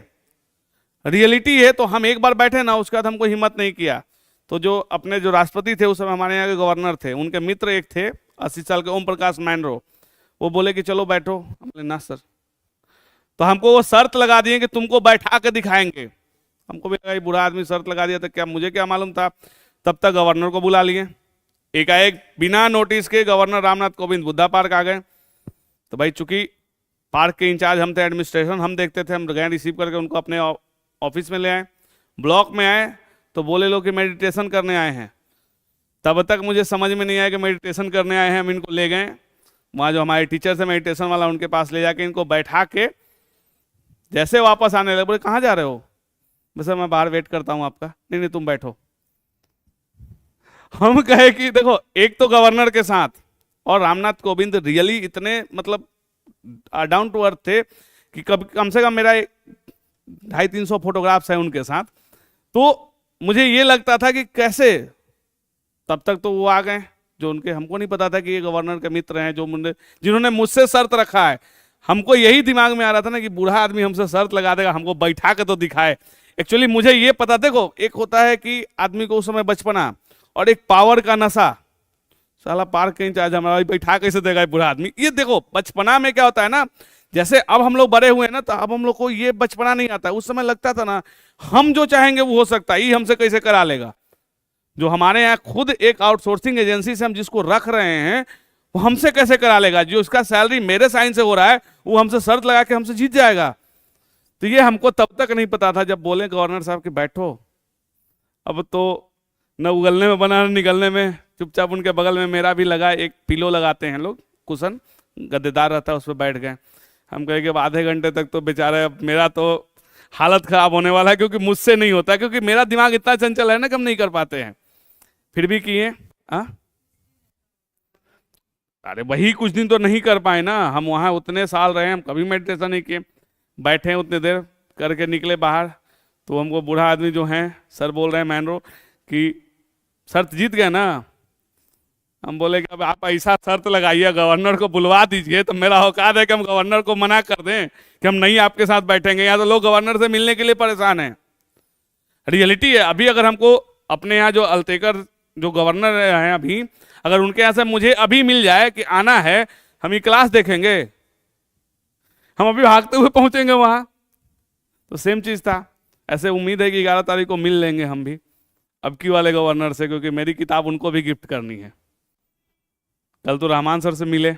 रियलिटी है। तो हम एक बार बैठे ना, उसके बाद हमको हिम्मत नहीं किया। तो जो अपने जो राष्ट्रपति थे उस समय हमारे यहाँ के गवर्नर थे, उनके मित्र एक थे 80 साल के ओम प्रकाश मैनरो, वो बोले कि चलो बैठो। हम बोले ना सर। तो हमको वो शर्त लगा दिए कि तुमको बैठा के दिखाएंगे। हमको भी लगा ये बूढ़ा आदमी शर्त लगा दिया, तो क्या मुझे क्या मालूम था। तब तक गवर्नर को बुला लिए, एकाएक बिना नोटिस के गवर्नर रामनाथ कोविंद बुद्धा पार्क आ गए। तो भाई चूंकि पार्क के इंचार्ज हम थे, एडमिनिस्ट्रेशन हम देखते थे, हम गए रिसीव करके उनको अपने ऑफिस में ले आए। ब्लॉक में आए तो बोले लोग कि मेडिटेशन करने आए हैं। तब तक मुझे समझ में नहीं आया कि मेडिटेशन करने आए हैं। हम इनको ले गए वहाँ, जो हमारे टीचर थे मेडिटेशन वाला, उनके पास ले जाके इनको बैठा के जैसे वापस आने लगे, बोले कहाँ जा रहे हो? बस मैं बाहर वेट करता हूँ आपका। नहीं नहीं तुम बैठो। हम कहे कि देखो, एक तो गवर्नर के साथ, और रामनाथ कोविंद रियली इतने मतलब डाउन टू अर्थ थे कि कम से कम मेरा 250-300 फोटोग्राफ्स हैं उनके साथ। तो मुझे ये लगता था कि कैसे, तब तक तो वो आ गए जो उनके, हमको नहीं पता था कि ये गवर्नर के मित्र हैं, जो जिन्होंने मुझसे शर्त रखा है। हमको यही दिमाग में आ रहा था ना कि बूढ़ा आदमी हमसे शर्त लगा देगा, हमको बैठा के तो दिखाए। एक्चुअली मुझे ये पता, देखो एक होता है कि आदमी को उस समय बचपना, और एक पावर का नशा। साला पार्क के इंचार्ज हमारा बैठा कैसे देगा बूढ़ा आदमी। ये देखो बचपना में क्या होता है ना, जैसे अब हम लोग बड़े हुए हैं ना, तो अब हम लोग को ये बचपना नहीं आता। उस समय लगता था ना हम जो चाहेंगे वो हो सकता है, ये हमसे कैसे करा लेगा। जो हमारे यहाँ खुद एक आउटसोर्सिंग एजेंसी से हम जिसको रख रहे हैं, वो हमसे कैसे करा लेगा? जो उसका सैलरी मेरे साइन से हो रहा है वो हमसे शर्त लगा के हमसे जीत जाएगा। तो ये हमको तब तक नहीं पता था जब बोले गवर्नर साहब कि बैठो। अब तो न उगलने में बना न निकलने में, चुपचाप उनके बगल में मेरा भी लगा, एक पिलो लगाते हैं लोग, कुशन गद्देदार रहता है, उस पर बैठ गए। हम कहे कि अब आधे घंटे तक तो बेचारे, अब मेरा तो हालत खराब होने वाला है, क्योंकि मुझसे नहीं होता, क्योंकि मेरा दिमाग इतना चंचल है ना कि हम नहीं कर पाते हैं। फिर भी किए। अरे वही कुछ दिन तो नहीं कर पाए ना, हम वहाँ उतने साल रहे, हम कभी मेडिटेशन नहीं किए, बैठे उतने देर करके निकले बाहर। तो हमको बूढ़ा आदमी जो हैं सर बोल रहे हैं मैनरो कि शर्त जीत गए ना। हम बोले कि अब आप ऐसा शर्त लगाइए, गवर्नर को बुलवा दीजिए, तो मेरा औकात है कि हम गवर्नर को मना कर दें कि हम नहीं आपके साथ बैठेंगे। यहाँ तो लोग गवर्नर से मिलने के लिए परेशान हैं। रियलिटी है। अभी अगर हमको अपने यहाँ जो अल्तेकर जो गवर्नर हैं अभी, अगर उनके यहाँ से मुझे अभी मिल जाए कि आना है, हम ये क्लास देखेंगे, हम अभी भागते हुए पहुंचेंगे वहां। तो सेम चीज था। ऐसे उम्मीद है कि 11 तारीख को मिल लेंगे हम भी अब की वाले गवर्नर से, क्योंकि मेरी किताब उनको भी गिफ्ट करनी है। कल तो रहमान सर से मिले,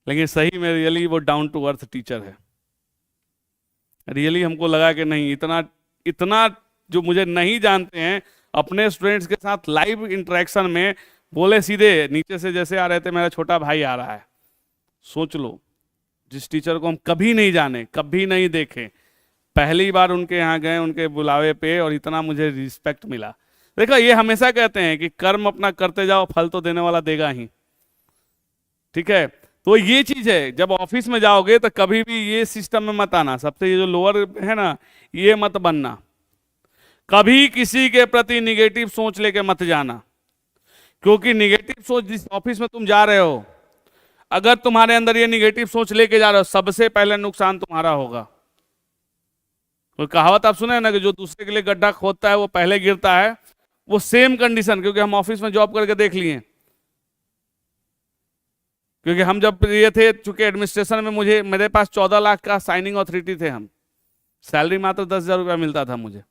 लेकिन सही में रियली वो डाउन टू अर्थ टीचर है। रियली हमको लगा कि नहीं, इतना इतना जो मुझे नहीं जानते हैं, अपने स्टूडेंट्स के साथ लाइव इंटरेक्शन में बोले सीधे नीचे से जैसे आ रहे थे, मेरा छोटा भाई आ रहा है। सोच लो, जिस टीचर को हम कभी नहीं जाने, कभी नहीं देखे, पहली बार उनके यहाँ गए उनके बुलावे पे, और इतना मुझे रिस्पेक्ट मिला। देखो, ये हमेशा कहते हैं कि कर्म अपना करते जाओ, फल तो देने वाला देगा ही। ठीक है, तो ये चीज है, जब ऑफिस में जाओगे तो कभी भी ये सिस्टम में मत आना। सबसे ये जो लोअर है ना, ये मत बनना। कभी किसी के प्रति निगेटिव सोच लेके मत जाना, क्योंकि निगेटिव सोच, जिस ऑफिस में तुम जा रहे हो, अगर तुम्हारे अंदर ये निगेटिव सोच लेके जा रहे हो, सबसे पहले नुकसान तुम्हारा होगा। कोई कहावत आप सुने ना कि जो दूसरे के लिए गड्ढा खोदता है वो पहले गिरता है। वो सेम कंडीशन, क्योंकि हम ऑफिस में जॉब करके देख लिए। क्योंकि हम जब ये थे, चूंकि एडमिनिस्ट्रेशन में मेरे पास 14 लाख का साइनिंग ऑथोरिटी थे हम। सैलरी मात्र 10,000 रुपया मिलता था मुझे,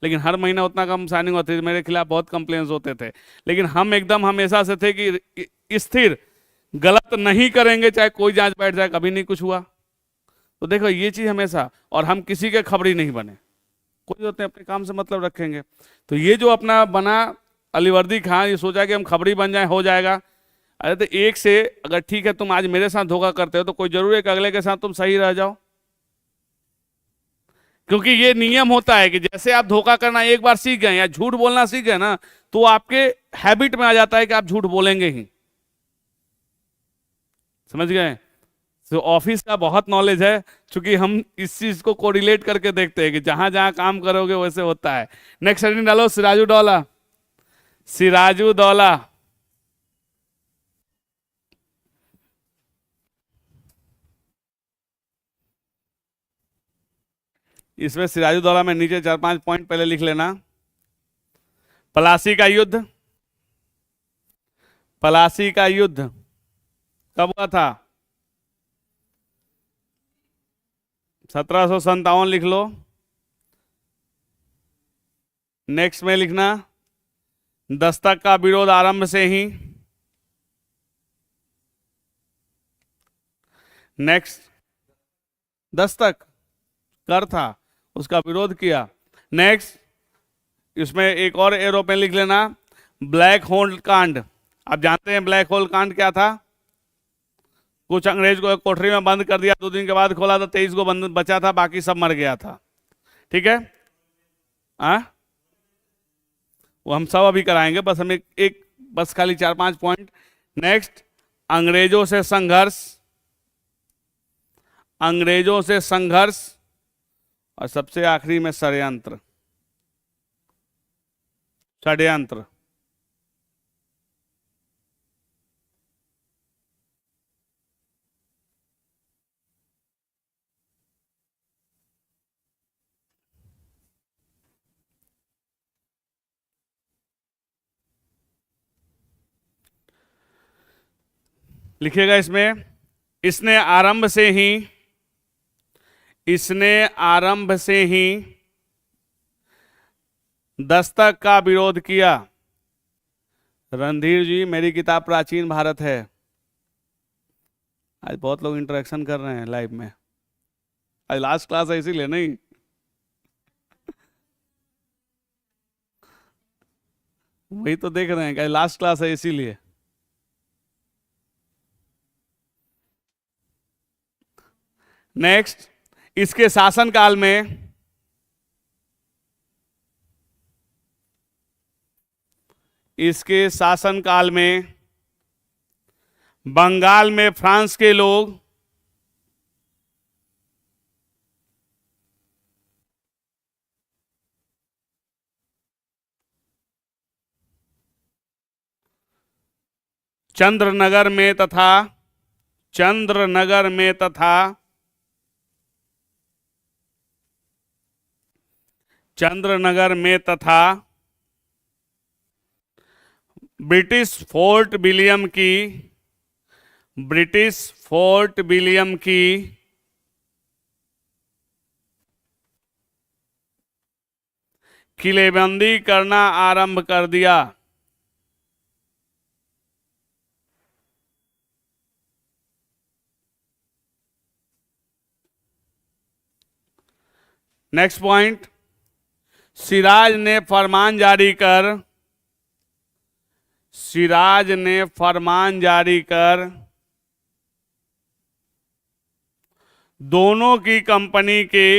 लेकिन हर महीना उतना कम साइनिंग ऑथोरिटी। मेरे खिलाफ बहुत कंप्लेंट्स होते थे, लेकिन हम एकदम हमेशा से थे कि स्थिर, गलत नहीं करेंगे, चाहे कोई जांच बैठ जाए, कभी नहीं कुछ हुआ। तो देखो ये चीज हमेशा, और हम किसी के खबरी नहीं बने, कोई होते हैं अपने काम से मतलब रखेंगे। तो ये जो अपना बना अलीवर्दी खान, ये सोचा कि हम खबरी बन जाए, हो जाएगा। अरे तो एक से अगर ठीक है, तुम आज मेरे साथ धोखा करते हो, तो कोई जरूर एक अगले के साथ तुम सही रह जाओ। क्योंकि ये नियम होता है कि जैसे आप धोखा करना एक बार सीख गए या झूठ बोलना सीख गए ना, तो आपके हैबिट में आ जाता है कि आप झूठ बोलेंगे ही। समझ गए? तो ऑफिस का बहुत नॉलेज है, क्योंकि हम इस चीज को कोरिलेट करके देखते हैं कि जहां जहां काम करोगे वैसे होता है। नेक्स्ट हेडिंग डालो, सिराजू दौला। सिराजू दौला, इसमें सिराजू दौला में नीचे 4-5 पॉइंट पहले लिख लेना। प्लासी का युद्ध, प्लासी का युद्ध कब हुआ था? 1757 लिख लो। नेक्स्ट में लिखना, दस्तक का विरोध आरंभ से ही। नेक्स्ट, दस्तक कर था, उसका विरोध किया। नेक्स्ट, इसमें एक और एरो पे लिख लेना, ब्लैक होल कांड। आप जानते हैं ब्लैक होल कांड क्या था? कुछ अंग्रेज को एक कोठरी में बंद कर दिया, 2 दिन के बाद खोला तो 23 को बंद बचा था, बाकी सब मर गया था। ठीक है, वो हम सब अभी कराएंगे, बस हम एक बस खाली 4-5 पॉइंट। नेक्स्ट, अंग्रेजों से संघर्ष, अंग्रेजों से संघर्ष, और सबसे आखिरी में षड्यंत्र, षड्यंत्र। लिखिएगा इसमें, इसने आरंभ से ही, इसने आरंभ से ही दस्तक का विरोध किया, रणधीर जी, मेरी किताब प्राचीन भारत है। आज बहुत लोग इंटरेक्शन कर रहे हैं लाइव में। आज लास्ट क्लास है इसीलिए नहीं। वही तो देख रहे हैं कि आज लास्ट क्लास है इसीलिए। नेक्स्ट, इसके शासनकाल में इसके शासनकाल में बंगाल में फ्रांस के लोग चंद्रनगर में तथा चंद्रनगर में तथा चंद्रनगर में तथा ब्रिटिश फोर्ट विलियम की ब्रिटिश फोर्ट विलियम की किलेबंदी करना आरंभ कर दिया। नेक्स्ट पॉइंट, सिराज ने फरमान जारी कर सिराज ने फरमान जारी कर दोनों की कंपनी के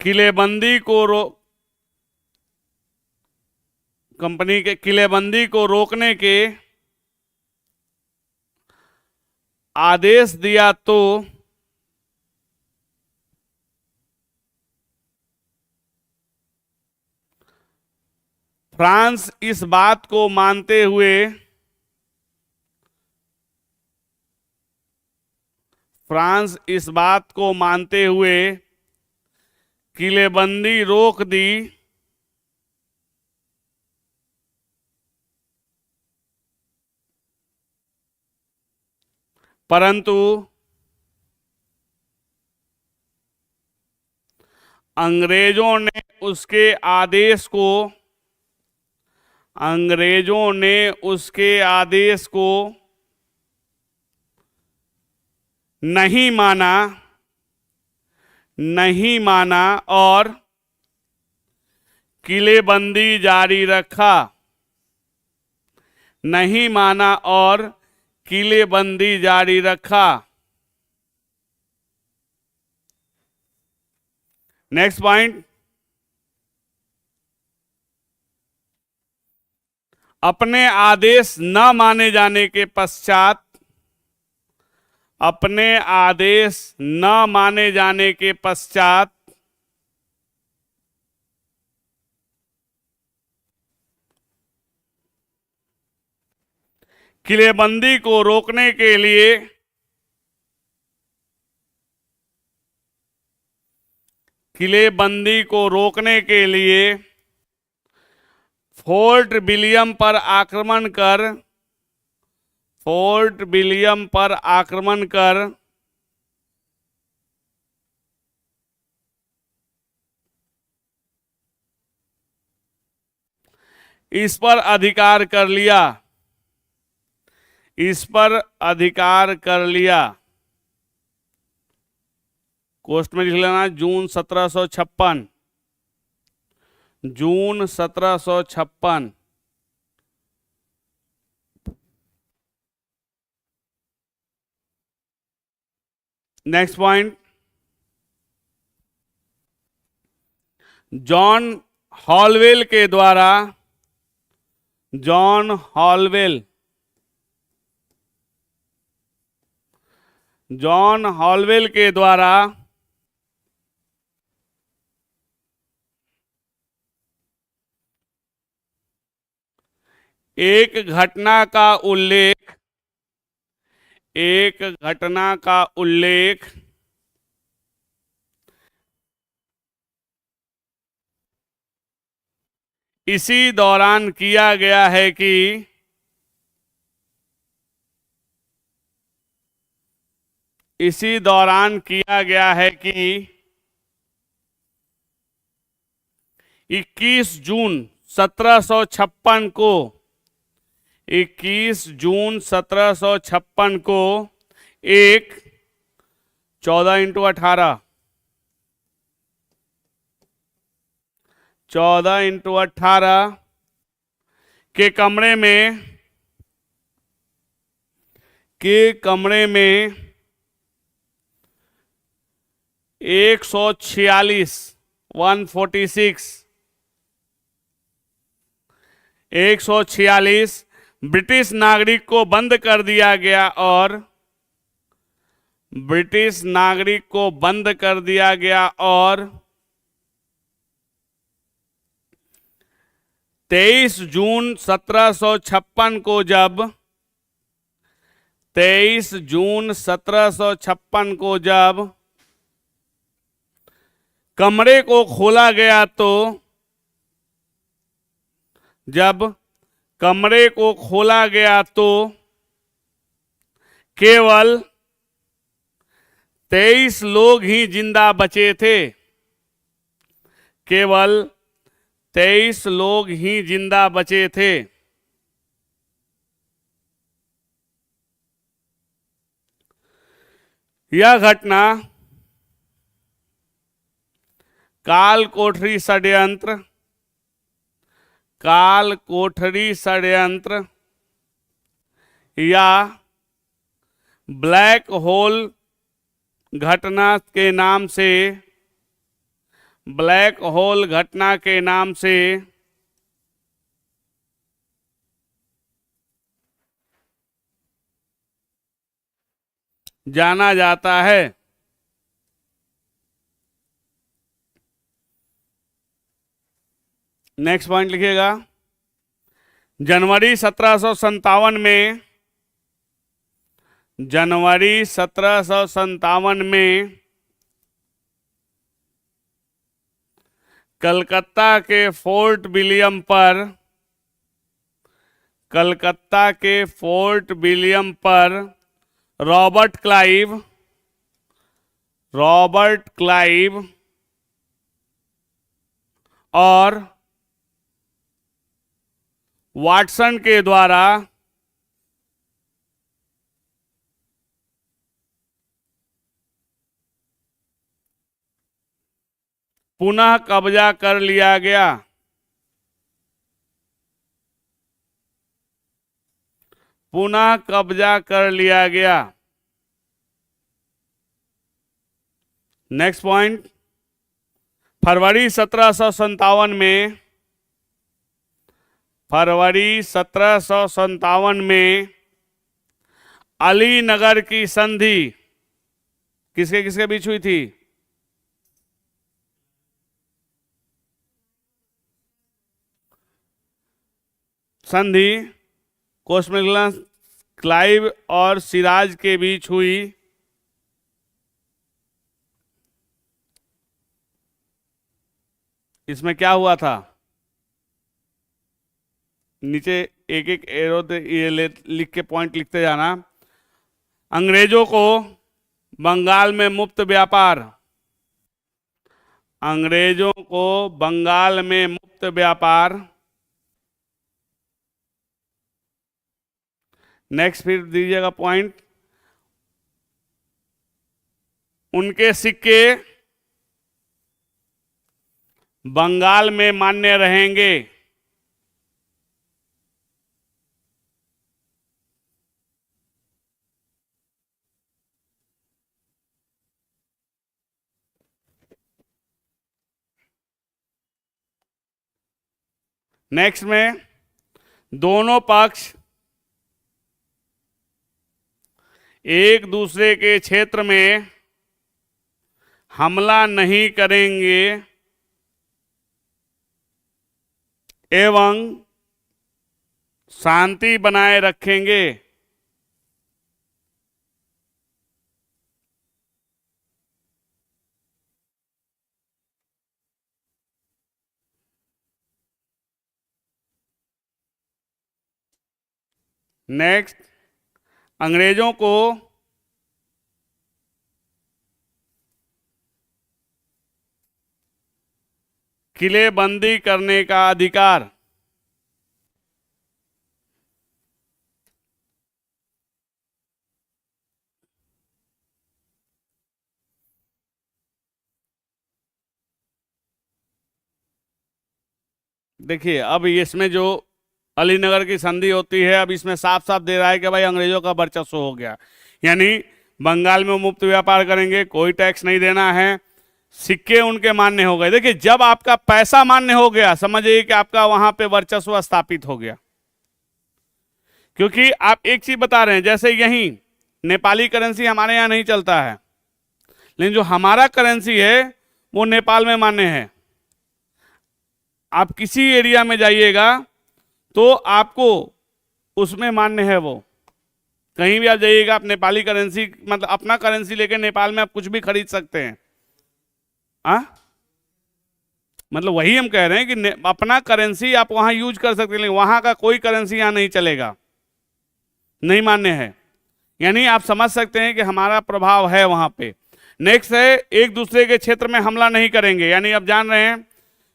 किलेबंदी को कंपनी के किलेबंदी को रोकने के आदेश दिया तो फ्रांस इस बात को मानते हुए किलेबंदी रोक दी, परंतु अंग्रेजों ने उसके आदेश को नहीं माना और किलेबंदी जारी रखा। नेक्स्ट पॉइंट, अपने आदेश न माने जाने के पश्चात किलेबंदी को रोकने के लिए फोर्ट विलियम पर आक्रमण कर इस पर अधिकार कर लिया। कोष्ट में लिख लेना जून 1756। नेक्स्ट पॉइंट, जॉन हॉलवेल के द्वारा एक घटना का उल्लेख इसी दौरान किया गया है कि 21 जून 1756 को, 21 जून 1756 को एक 14 × 18, 14 × 18 के कमरे में 146 146 ब्रिटिश नागरिक को बंद कर दिया गया और 23 जून 1756 को जब 23 जून 1756 को जब कमरे को खोला गया तो केवल 23 लोग ही जिंदा बचे थे। केवल 23 लोग ही जिंदा बचे थे। यह घटना काल कोठरी षड्यंत्र या ब्लैक होल घटना के नाम से जाना जाता है। नेक्स्ट पॉइंट लिखिएगा। जनवरी 1757 में कलकत्ता के फोर्ट विलियम पर रॉबर्ट क्लाइव और वाटसन के द्वारा पुनः कब्जा कर लिया गया। नेक्स्ट पॉइंट, फरवरी 1757 में अलीनगर की संधि किसके किसके बीच हुई थी? संधि कोस्टमेगलन क्लाइव और सिराज के बीच हुई। इसमें क्या हुआ था? नीचे एक एक एरो ये लिख के पॉइंट लिखते जाना। अंग्रेजों को बंगाल में मुक्त व्यापार। नेक्स्ट फिर दीजिएगा पॉइंट, उनके सिक्के बंगाल में मान्य रहेंगे। नेक्स्ट में दोनों पक्ष एक दूसरे के क्षेत्र में हमला नहीं करेंगे एवं शांति बनाए रखेंगे। नेक्स्ट, अंग्रेजों को किलेबंदी करने का अधिकार। देखिए अब इसमें जो अलीनगर की संधि होती है, अब इसमें साफ साफ दे रहा है कि भाई अंग्रेजों का वर्चस्व हो गया, यानी बंगाल में मुफ्त व्यापार करेंगे, कोई टैक्स नहीं देना है, सिक्के उनके मान्य हो गए। देखिए जब आपका पैसा मान्य हो गया, समझिए कि आपका वहां पे वर्चस्व स्थापित हो गया। क्योंकि आप एक चीज बता रहे हैं, जैसे यही नेपाली करेंसी हमारे यहाँ नहीं चलता है, लेकिन जो हमारा करेंसी है वो नेपाल में मान्य है। आप किसी एरिया में जाइएगा तो आपको उसमें मान्य है वो। कहीं भी आप जाइएगा, आप नेपाली करेंसी मतलब अपना करेंसी लेके नेपाल में आप कुछ भी खरीद सकते हैं। मतलब वही हम कह रहे हैं कि अपना करेंसी आप वहां यूज कर सकते हैं, लेकिन वहां का कोई करेंसी यहां नहीं चलेगा, नहीं मान्य है। यानी आप समझ सकते हैं कि हमारा प्रभाव है वहां पे। नेक्स्ट है, एक दूसरे के क्षेत्र में हमला नहीं करेंगे। यानी आप जान रहे हैं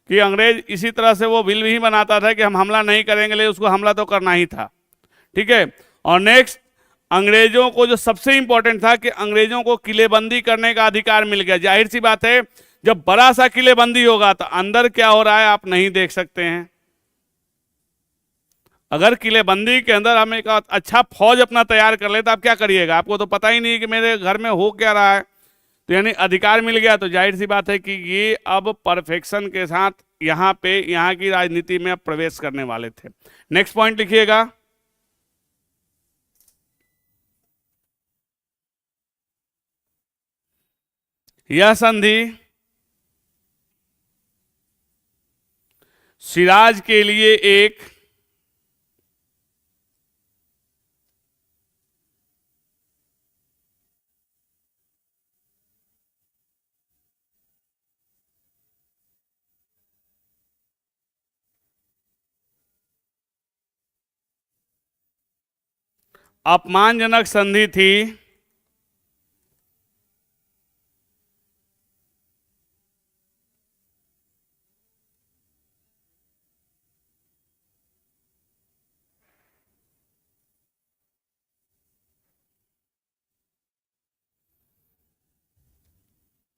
कि अंग्रेज इसी तरह से वो बिल भी बनाता था कि हम हमला नहीं करेंगे, लेकिन उसको हमला तो करना ही था। ठीक है। और नेक्स्ट, अंग्रेजों को जो सबसे इंपॉर्टेंट था कि अंग्रेजों को किलेबंदी करने का अधिकार मिल गया। जाहिर सी बात है, जब बड़ा सा किलेबंदी होगा तो अंदर क्या हो रहा है आप नहीं देख सकते हैं। अगर किलेबंदी के अंदर हम एक अच्छा फौज अपना तैयार कर ले तो आप क्या करिएगा, आपको तो पता ही नहीं कि मेरे घर में हो क्या रहा है। तो यानी अधिकार मिल गया, तो जाहिर सी बात है कि ये अब परफेक्शन के साथ यहाँ पे यहाँ की राजनीति में अब प्रवेश करने वाले थे। नेक्स्ट पॉइंट लिखिएगा। यह संधि सिराज के लिए एक अपमानजनक संधि थी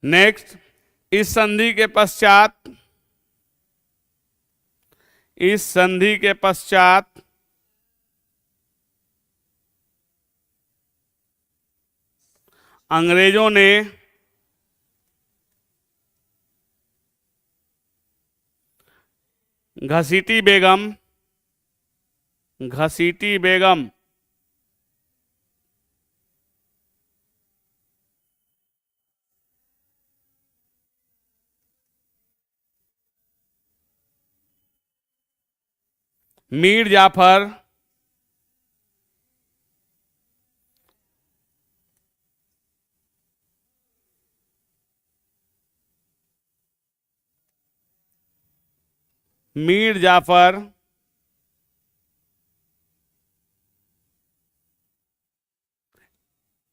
नेक्स्ट, इस संधि के पश्चात अंग्रेजों ने घसीटी बेगम मीर जाफर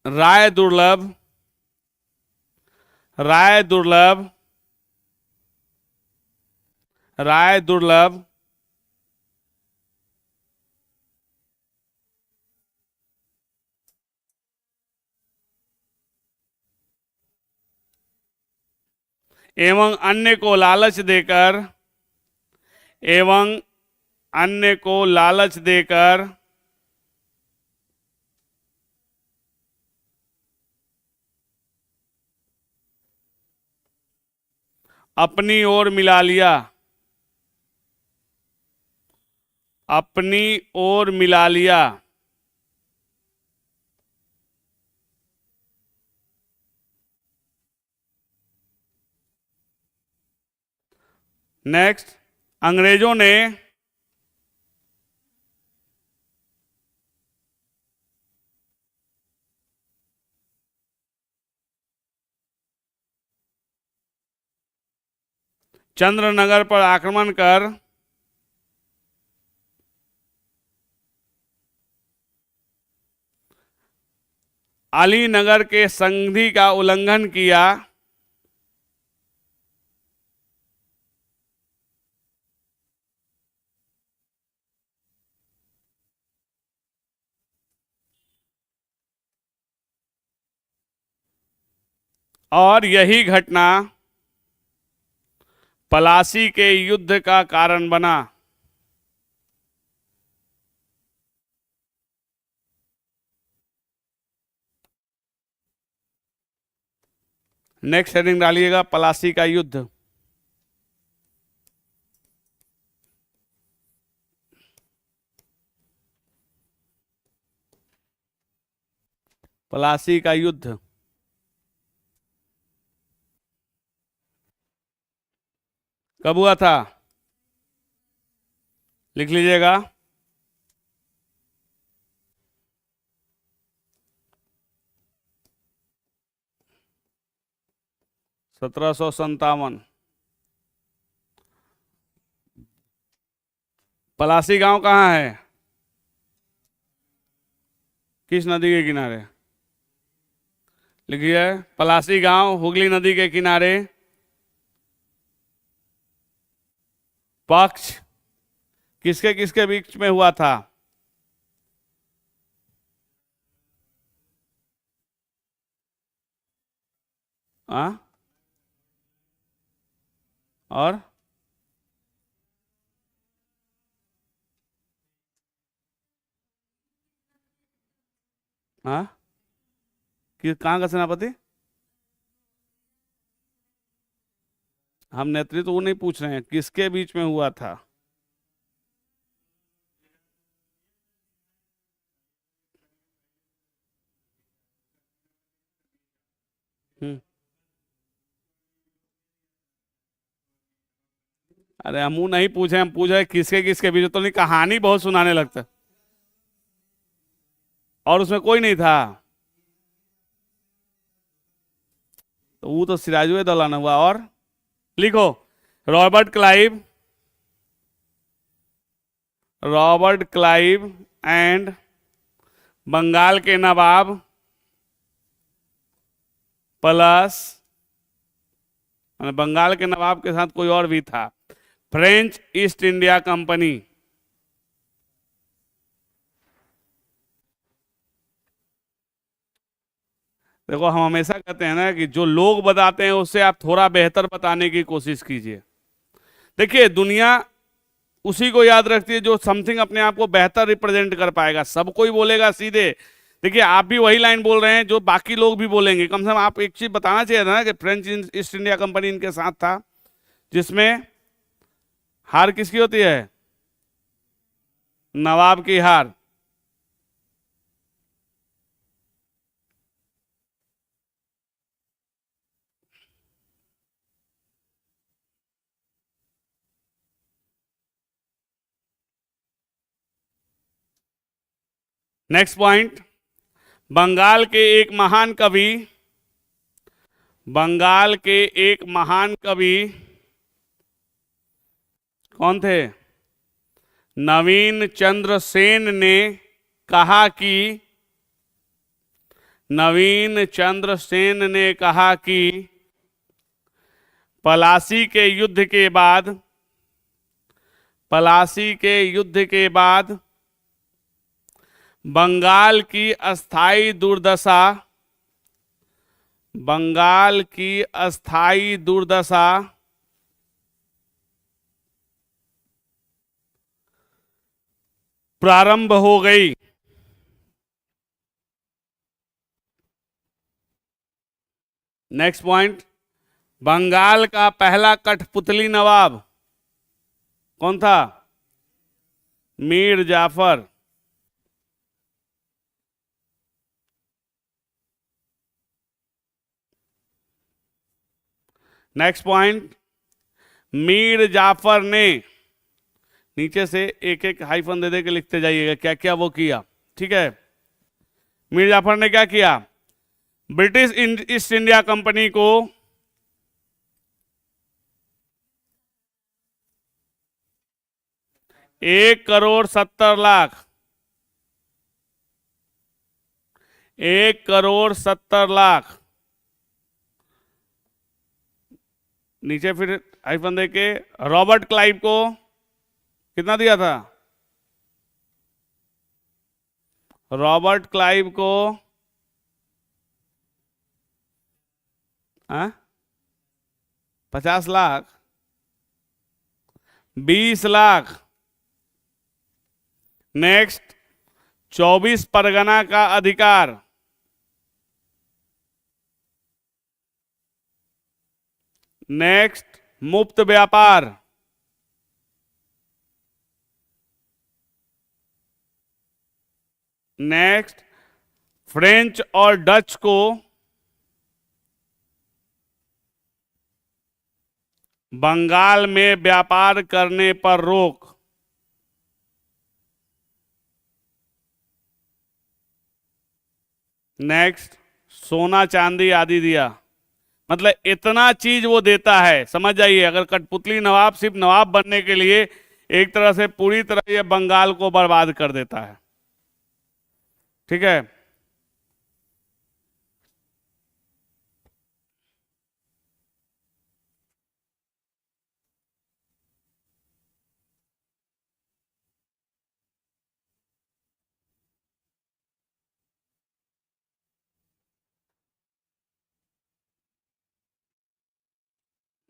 राय दुर्लभ एवं अन्य को लालच देकर अपनी ओर मिला लिया। नेक्स्ट, अंग्रेजों ने चंद्रनगर पर आक्रमण कर अलीनगर के संधि का उल्लंघन किया और यही घटना पलासी के युद्ध का कारण बना। नेक्स्ट हेडिंग डालिएगा, पलासी का युद्ध। पलासी का युद्ध कब हुआ था? लिख लीजिएगा। 1757। पलासी गांव कहाँ है? किस नदी के किनारे? लिखिए, पलासी गांव हुगली नदी के किनारे। पक्ष किसके किसके बीच में हुआ था? आ? और हाँ, कहाँ का सेनापति? हम नेतृत्व वो नहीं पूछ रहे हैं, किसके बीच में हुआ था? हम्म। अरे हम वो नहीं पूछे, हम पूछे किसके किसके बीच, तो नहीं कहानी बहुत सुनाने लगता और उसमें कोई नहीं था, तो वो तो सिराजुए दौलान हुआ। और लिखो, Robert Clive, Robert Clive and Bengal के नवाब प्लस, बंगाल के नवाब के साथ कोई और भी था, फ्रेंच ईस्ट इंडिया कंपनी। देखो, हम हमेशा कहते हैं ना कि जो लोग बताते हैं उससे आप थोड़ा बेहतर बताने की कोशिश कीजिए। देखिए, दुनिया उसी को याद रखती है जो समथिंग अपने आप को बेहतर रिप्रेजेंट कर पाएगा। सब कोई बोलेगा सीधे। देखिए, आप भी वही लाइन बोल रहे हैं जो बाकी लोग भी बोलेंगे। कम से कम आप एक चीज बताना चाहिए था ना कि फ्रेंच ईस्ट इंडिया कंपनी इनके साथ था, जिसमें हार किसकी होती है? नवाब की हार। नेक्स्ट पॉइंट, बंगाल के एक महान कवि, बंगाल के एक महान कवि कौन थे? नवीन चंद्र सेन ने कहा कि, नवीन चंद्र सेन ने कहा कि पलासी के युद्ध के बाद, पलासी के युद्ध के बाद बंगाल की अस्थाई दुर्दशा, बंगाल की अस्थाई दुर्दशा प्रारंभ हो गई। नेक्स्ट पॉइंट, बंगाल का पहला कठपुतली नवाब कौन था? मीर जाफर। नेक्स्ट पॉइंट, मीर जाफर ने, नीचे से एक एक हाइफन दे दे के लिखते जाइएगा क्या क्या वो किया, ठीक है? मीर जाफर ने क्या किया? ब्रिटिश ईस्ट इंडिया कंपनी को 1,70,00,000, 1,70,00,000, नीचे फिर हाइफन दे के रॉबर्ट क्लाइव को कितना दिया था? रॉबर्ट क्लाइव को हाँ, 50 लाख, 20 लाख। नेक्स्ट, 24 परगना का अधिकार। नेक्स्ट, मुफ्त व्यापार। नेक्स्ट, फ्रेंच और डच को बंगाल में व्यापार करने पर रोक। नेक्स्ट, सोना चांदी आदि दिया। मतलब इतना चीज वो देता है, समझ जाइए। अगर कठपुतली नवाब सिर्फ नवाब बनने के लिए एक तरह से पूरी तरह ये बंगाल को बर्बाद कर देता है। ठीक है,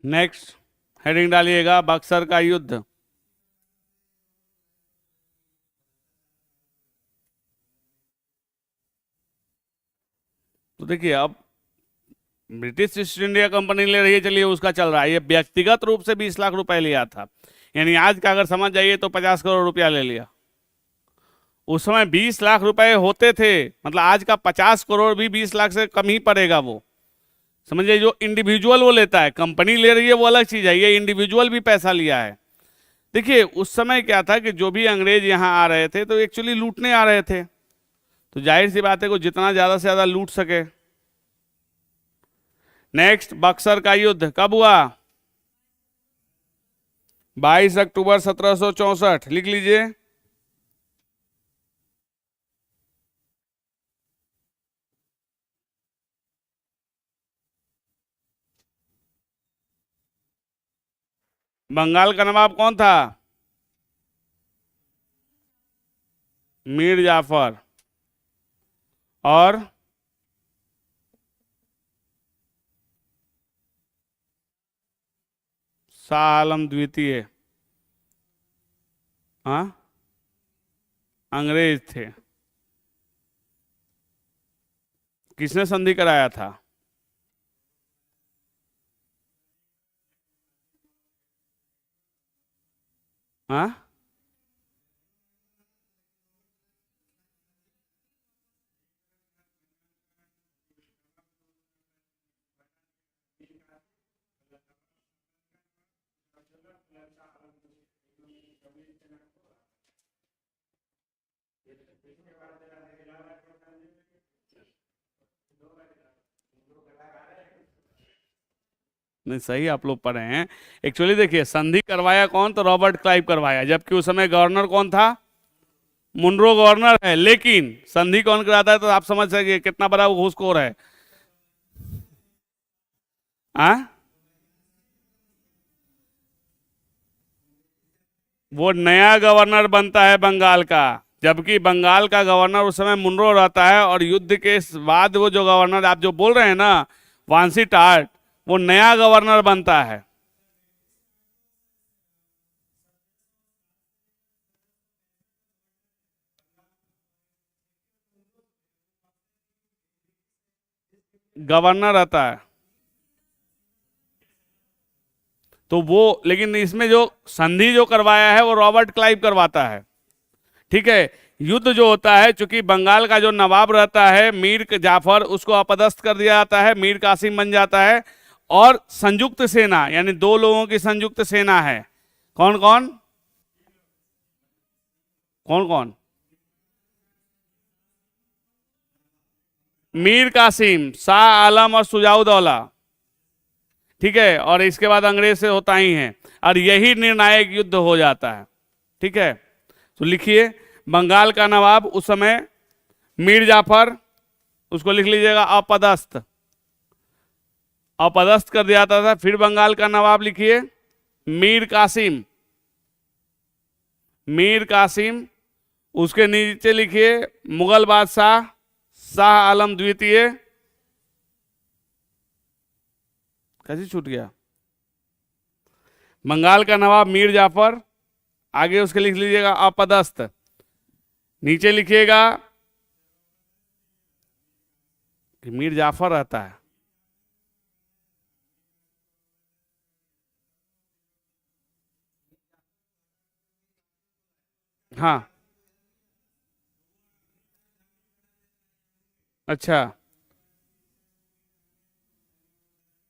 नेक्स्ट हेडिंग डालिएगा, बक्सर का युद्ध। तो देखिए, अब ब्रिटिश ईस्ट इंडिया कंपनी ले रही है, चलिए उसका चल रहा है। ये व्यक्तिगत रूप से 20 लाख रुपए लिया था, यानी आज का अगर समझ जाइए तो 50 करोड़ रुपया ले लिया। उस समय 20 लाख रुपए होते थे, मतलब आज का 50 करोड़ भी 20 लाख से कम ही पड़ेगा वो। समझिए, जो इंडिविजुअल वो लेता है, कंपनी ले रही है वो अलग चीज है, ये इंडिविजुअल भी पैसा लिया है। देखिए, उस समय क्या था कि जो भी अंग्रेज यहाँ आ रहे थे तो एक्चुअली लूटने आ रहे थे, तो जाहिर सी बात है को जितना ज्यादा से ज्यादा लूट सके। नेक्स्ट, बक्सर का युद्ध कब हुआ? 22 अक्टूबर 1764, लिख लीजिए। बंगाल का नवाब कौन था? मीर जाफर। और शाह आलम द्वितीय। हाँ, अंग्रेज थे। किसने संधि कराया था? हाँ, नहीं सही आप लोग पढ़े हैं। एक्चुअली देखिए, संधि करवाया कौन? तो रॉबर्ट क्लाइव करवाया, जबकि उस समय गवर्नर कौन था? मुनरो गवर्नर है। लेकिन संधि कौन कराता है? तो आप समझ सके कितना बड़ा वो घूसखोर है। आ? वो नया गवर्नर बनता है बंगाल का, जबकि बंगाल का गवर्नर उस समय मुनरो रहता है, और युद्ध के बाद वो जो गवर्नर आप जो बोल रहे हैं ना, वांसी टाट, वो नया गवर्नर बनता है। गवर्नर रहता है तो वो, लेकिन इसमें जो संधि जो करवाया है वो रॉबर्ट क्लाइव करवाता है। ठीक है, युद्ध जो होता है, चूंकि बंगाल का जो नवाब रहता है मीर जाफर, उसको अपदस्थ कर दिया जाता है, मीर कासिम बन जाता है। और संयुक्त सेना, यानी दो लोगों की संयुक्त सेना है। कौन कौन? कौन कौन? मीर कासिम, शाह आलम और सुजाउदौला। ठीक है, और इसके बाद अंग्रेज से होता ही है, और यही निर्णायक युद्ध हो जाता है। ठीक है, तो लिखिए, बंगाल का नवाब उस समय मीर जाफर, उसको लिख लीजिएगा अपदस्थ, अपदस्थ कर दिया जाता था। फिर बंगाल का नवाब लिखिए मीर कासिम, मीर कासिम। उसके नीचे लिखिए मुगल बादशाह शाह आलम द्वितीय। कैसे छूट गया? बंगाल का नवाब मीर जाफर, आगे उसके लिख लीजिएगा अपदस्थ, नीचे लिखिएगा कि मीर जाफर रहता है। हाँ, अच्छा,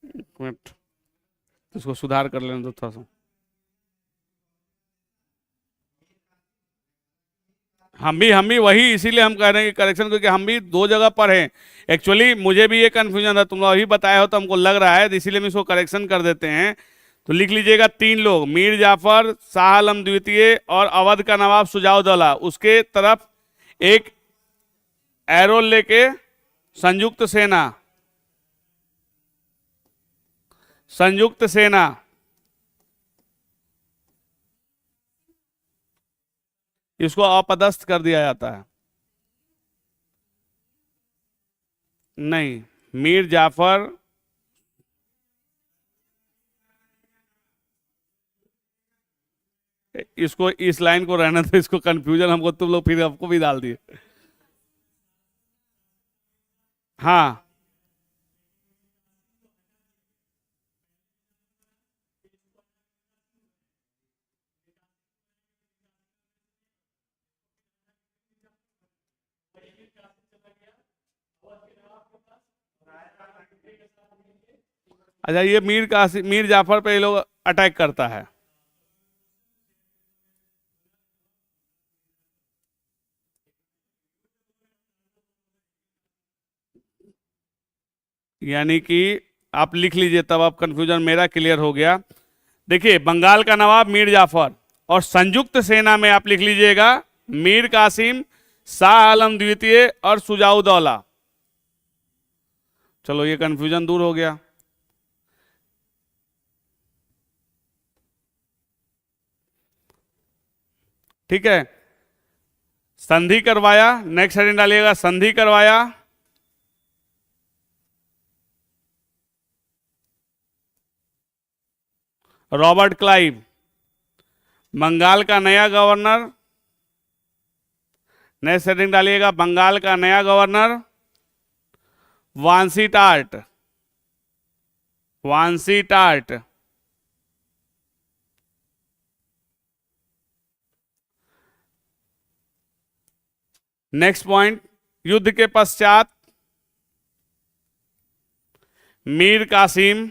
एक मिनट, इसको सुधार कर लेना तो थोड़ा सा। हम भी वही, इसीलिए हम कह रहे हैं कि करेक्शन, क्योंकि हम भी दो जगह पर हैं। एक्चुअली मुझे भी ये कंफ्यूजन था, तुम लोग अभी बताया हो तो हमको लग रहा है, तो इसीलिए हम इसको करेक्शन कर देते हैं। तो लिख लीजिएगा 3 लोग, मीर जाफर, शाह आलम द्वितीय और अवध का नवाब सुजाउद्दौला। उसके तरफ एक एरो लेके संयुक्त सेना, संयुक्त सेना, इसको अपदस्थ कर दिया जाता है। नहीं, मीर जाफर, इसको इस लाइन को रहना था, इसको कंफ्यूजन हमको तुम लोग फिर आपको भी डाल दिए। हाँ, अच्छा, ये मीर जाफर पे ये लोग अटैक करता है। यानी कि आप लिख लीजिए, तब आप कंफ्यूजन मेरा क्लियर हो गया। देखिए, बंगाल का नवाब मीर जाफर और संयुक्त सेना में आप लिख लीजिएगा मीर कासिम, शाह आलम द्वितीय और सुजाउद्दौला। चलो, ये कंफ्यूजन दूर हो गया। ठीक है, संधि करवाया, नेक्स्ट हेडिंग डालिएगा संधि करवाया। रॉबर्ट क्लाइव, बंगाल का नया गवर्नर, नेक्स्ट हेडिंग डालिएगा बंगाल का नया governor Vansittart, Vansittart. Next point, युद्ध के पश्चात मीर कासिम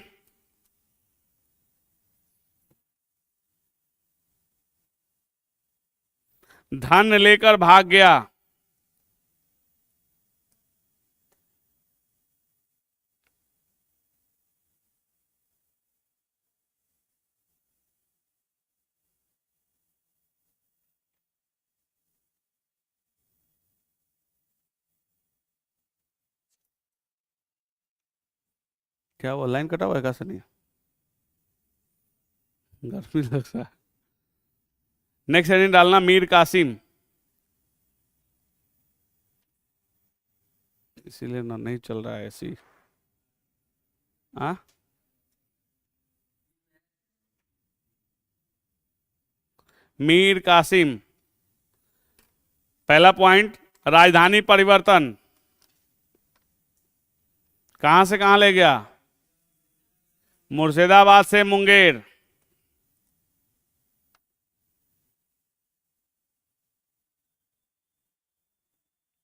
धन लेकर भाग गया। क्या वो लाइन कटा हुआ है? कैसे नहीं, गर्मी लग रहा है। नेक्स्ट हेडिंग डालना मीर कासिम, इसीलिए ना नहीं चल रहा है ऐसी। हाँ, मीर कासिम, पहला पॉइंट, राजधानी परिवर्तन, कहां से कहां ले गया? मुर्शिदाबाद से मुंगेर।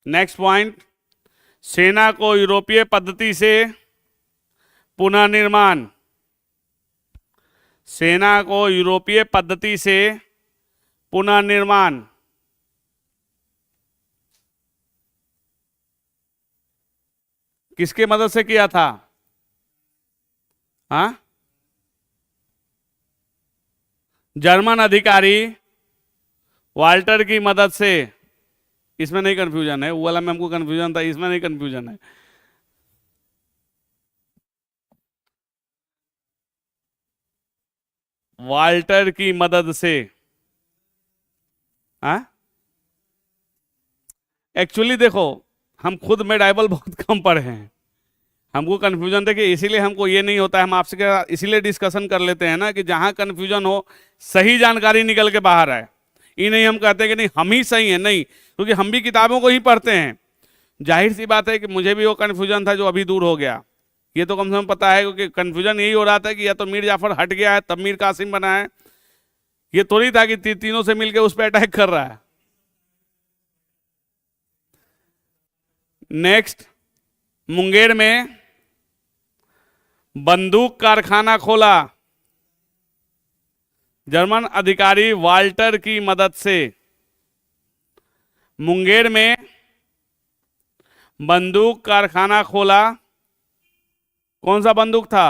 नेक्स्ट पॉइंट, सेना को यूरोपीय पद्धति से पुनर्निर्माण, सेना को यूरोपीय पद्धति से पुनर्निर्माण। किसके मदद से किया था? हाँ, जर्मन अधिकारी वाल्टर की मदद से। इसमें नहीं कंफ्यूजन है, वो वाला में हमको कंफ्यूजन था, इसमें नहीं कंफ्यूजन है। वाल्टर की मदद से। हाँ, एक्चुअली देखो, हम खुद मेडाइवल बहुत कम पढ़े हैं, हमको कन्फ्यूजन देखिए, इसीलिए हमको ये नहीं होता है, हम आपसे इसीलिए डिस्कशन कर लेते हैं ना कि जहां कन्फ्यूजन हो सही जानकारी निकल के बाहर आए। ये नहीं हम कहते कि नहीं हम ही सही है, नहीं, क्योंकि हम भी किताबों को ही पढ़ते हैं। जाहिर सी बात है कि मुझे भी वो कन्फ्यूजन था जो अभी दूर हो गया। ये तो कम से कम पता है, क्योंकि कन्फ्यूजन यही हो रहा था कि या तो मीर जाफर हट गया है तब मीर कासिम बना है, ये थोड़ी था कि तीनों से मिलकर उस पर अटैक कर रहा है। नेक्स्ट, मुंगेर में बंदूक कारखाना खोला जर्मन अधिकारी वाल्टर की मदद से। मुंगेर में बंदूक कारखाना खोला, कौन सा बंदूक था?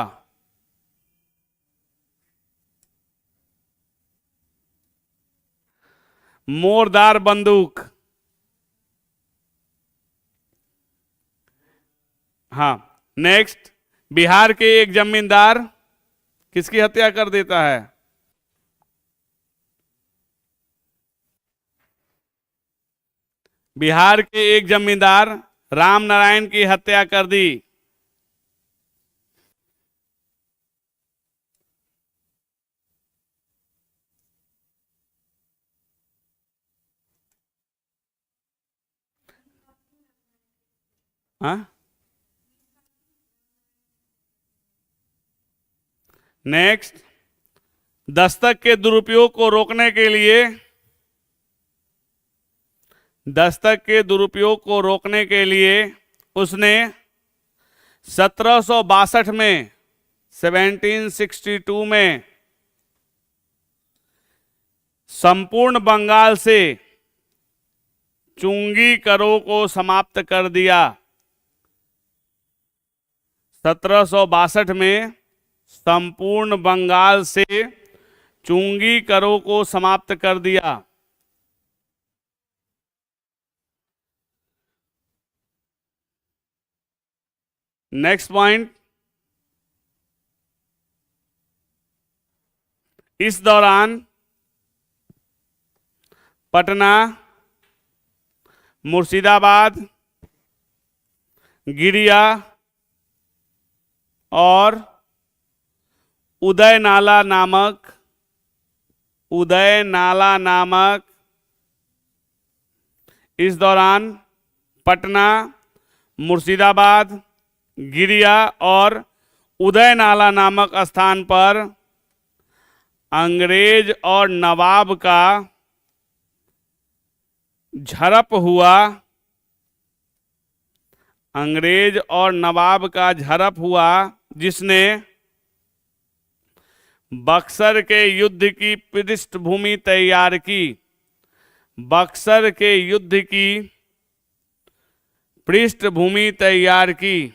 मोरदार बंदूक। हाँ। नेक्स्ट, बिहार के एक जमींदार किसकी हत्या कर देता है? बिहार के एक जमींदार राम नारायण की हत्या कर दी। हाँ। नेक्स्ट, दस्तक के दुरुपयोग को रोकने के लिए, दस्तक के दुरुपयोग को रोकने के लिए उसने 1762 में 1762 में संपूर्ण बंगाल से चुंगी करों को समाप्त कर दिया। 1762 में संपूर्ण बंगाल से चुंगी करों को समाप्त कर दिया। नेक्स्ट पॉइंट, इस दौरान पटना, मुर्शिदाबाद, गिरिया और उदय नाला नामक इस दौरान पटना, मुर्शिदाबाद, गिरिया और उदय नाला नामक स्थान पर अंग्रेज और नवाब का झड़प हुआ। अंग्रेज और नवाब का झड़प हुआ, जिसने बक्सर के युद्ध की पृष्ठभूमि तैयार की। बक्सर के युद्ध की पृष्ठभूमि तैयार की।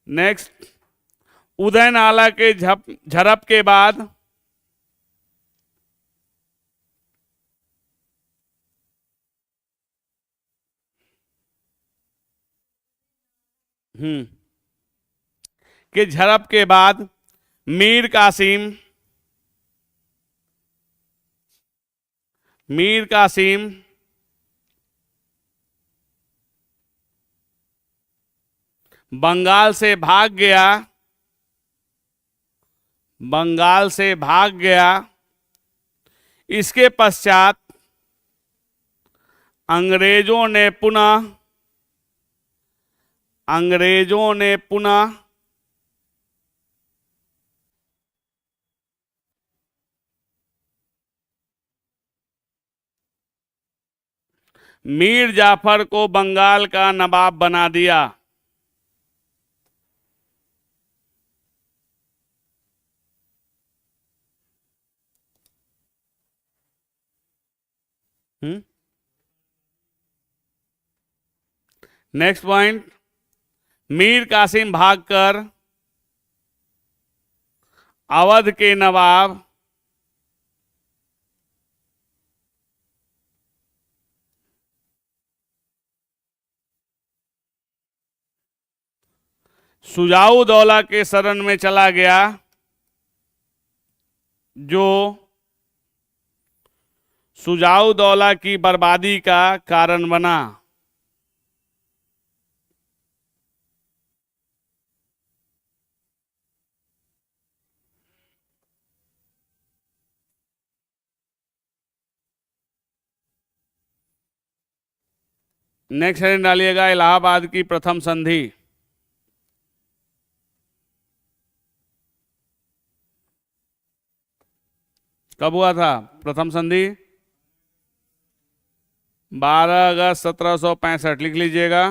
नेक्स्ट, उदय नाला के झड़प के बाद के झड़प के बाद मीर कासिम बंगाल से भाग गया। बंगाल से भाग गया। इसके पश्चात अंग्रेजों ने पुनः मीर जाफर को बंगाल का नवाब बना दिया। नेक्स्ट पॉइंट, मीर कासिम भागकर अवध के नवाब शुजाउदौला के शरण में चला गया, जो सुजाउदौला की बर्बादी का कारण बना। नेक्स्ट हेडिंग डालिएगा इलाहाबाद की प्रथम संधि। कब हुआ था प्रथम संधि? 12 अगस्त 1765 लिख लीजिएगा।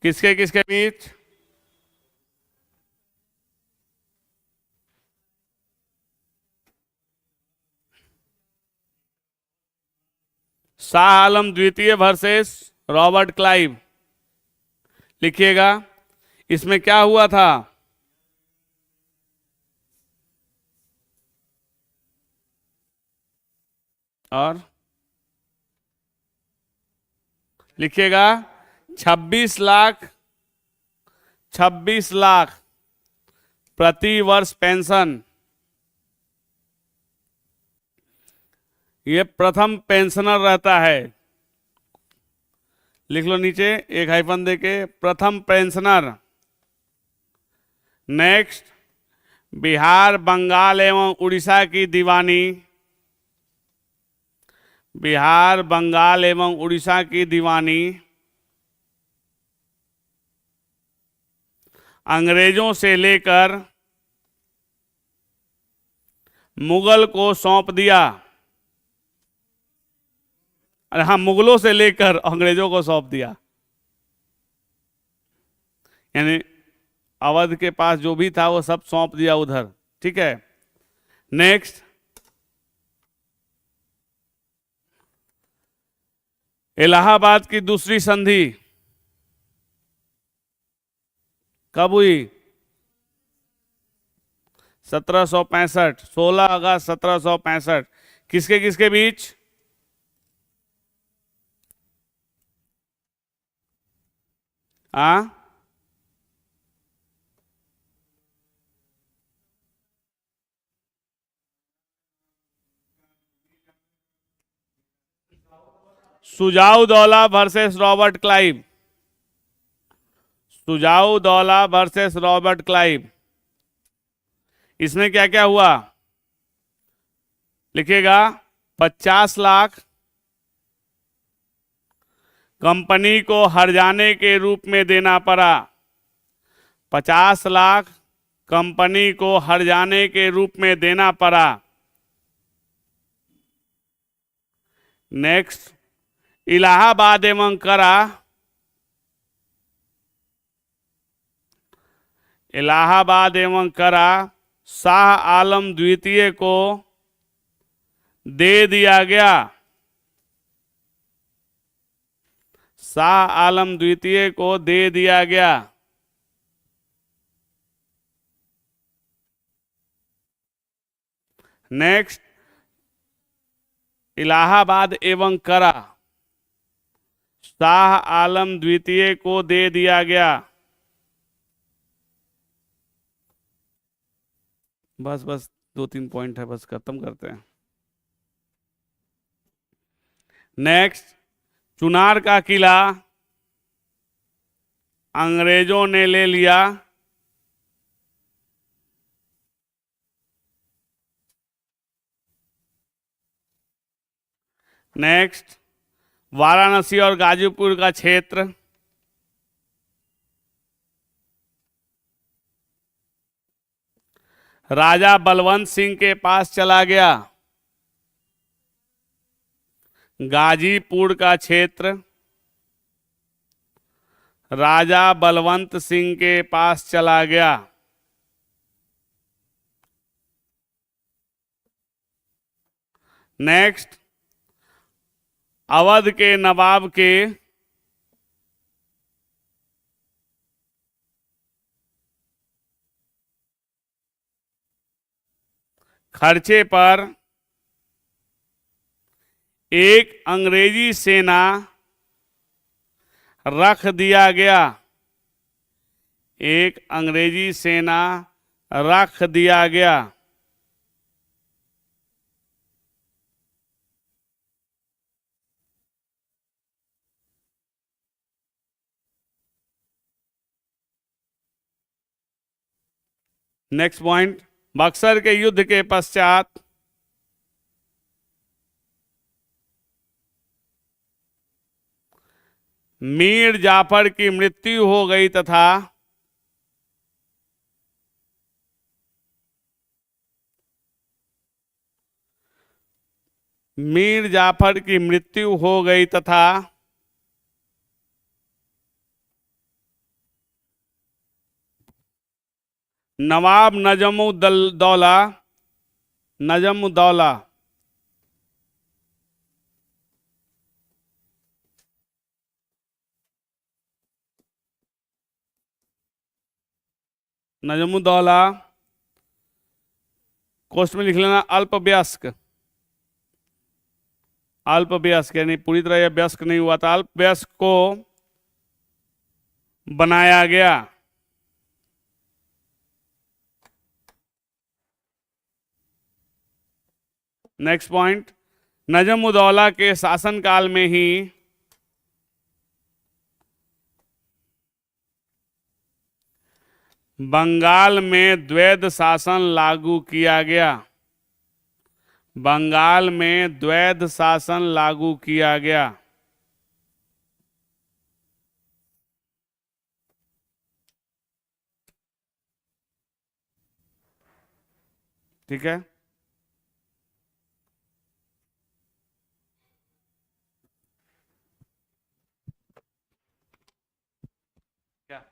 किसके किसके बीच? शाह आलम द्वितीय वर्सेस रॉबर्ट क्लाइव। लिखिएगा इसमें क्या हुआ था? और लिखिएगा 26 लाख 26 लाख प्रति वर्ष पेंशन। ये प्रथम पेंशनर रहता है। लिख लो नीचे एक हाइफन देके, प्रथम पेंशनर। नेक्स्ट, बिहार, बंगाल एवं उड़ीसा की दीवानी। बिहार, बंगाल एवं उड़ीसा की दीवानी अंग्रेजों से लेकर मुगल को सौंप दिया। अरे हाँ, मुगलों से लेकर अंग्रेजों को सौंप दिया, यानी अवध के पास जो भी था वो सब सौंप दिया उधर। ठीक है। नेक्स्ट, इलाहाबाद की दूसरी संधि कब हुई? 1765, 16 अगस्त 1765। किसके किसके बीच? Shujauddaula versus Robert Clive. Shujauddaula versus Robert Clive. इसमें क्या क्या हुआ? लिखिएगा 50 लाख कंपनी को हर्जाने के रूप में देना पड़ा। 50 लाख कंपनी को हर्जाने के रूप में देना पड़ा। नेक्स्ट, इलाहाबाद एवं करा। इलाहाबाद एवं करा शाह आलम द्वितीय को दे दिया गया। शाह आलम द्वितीय को दे दिया गया। नेक्स्ट, इलाहाबाद एवं करा शाह आलम द्वितीय को दे दिया गया। बस बस 2-3 पॉइंट है, बस खत्म करते हैं। नेक्स्ट, चुनार का किला अंग्रेजों ने ले लिया। नेक्स्ट, वाराणसी और गाजीपुर का क्षेत्र राजा बलवंत सिंह के पास चला गया। गाजीपुर का क्षेत्र राजा बलवंत सिंह के पास चला गया। नेक्स्ट, अवध के नवाब के खर्चे पर एक अंग्रेजी सेना रख दिया गया। एक अंग्रेजी सेना रख दिया गया। नेक्स्ट पॉइंट, बक्सर के युद्ध के पश्चात मीर जाफर की मृत्यु हो गई तथा मीर जाफर की मृत्यु हो गई तथा नवाब नजमुद्दौला नजमुद्दौला नजमुद्दौला, कोष्ट में लिख लेना अल्पवयस्क, अल्पवयस्क यानी पूरी तरह यह वयस्क नहीं हुआ था, अल्पवयस्क को बनाया गया। नेक्स्ट पॉइंट, नजमुद्दौला के शासनकाल में ही बंगाल में द्वैध शासन लागू किया गया। बंगाल में द्वैध शासन लागू किया गया। ठीक है, क्या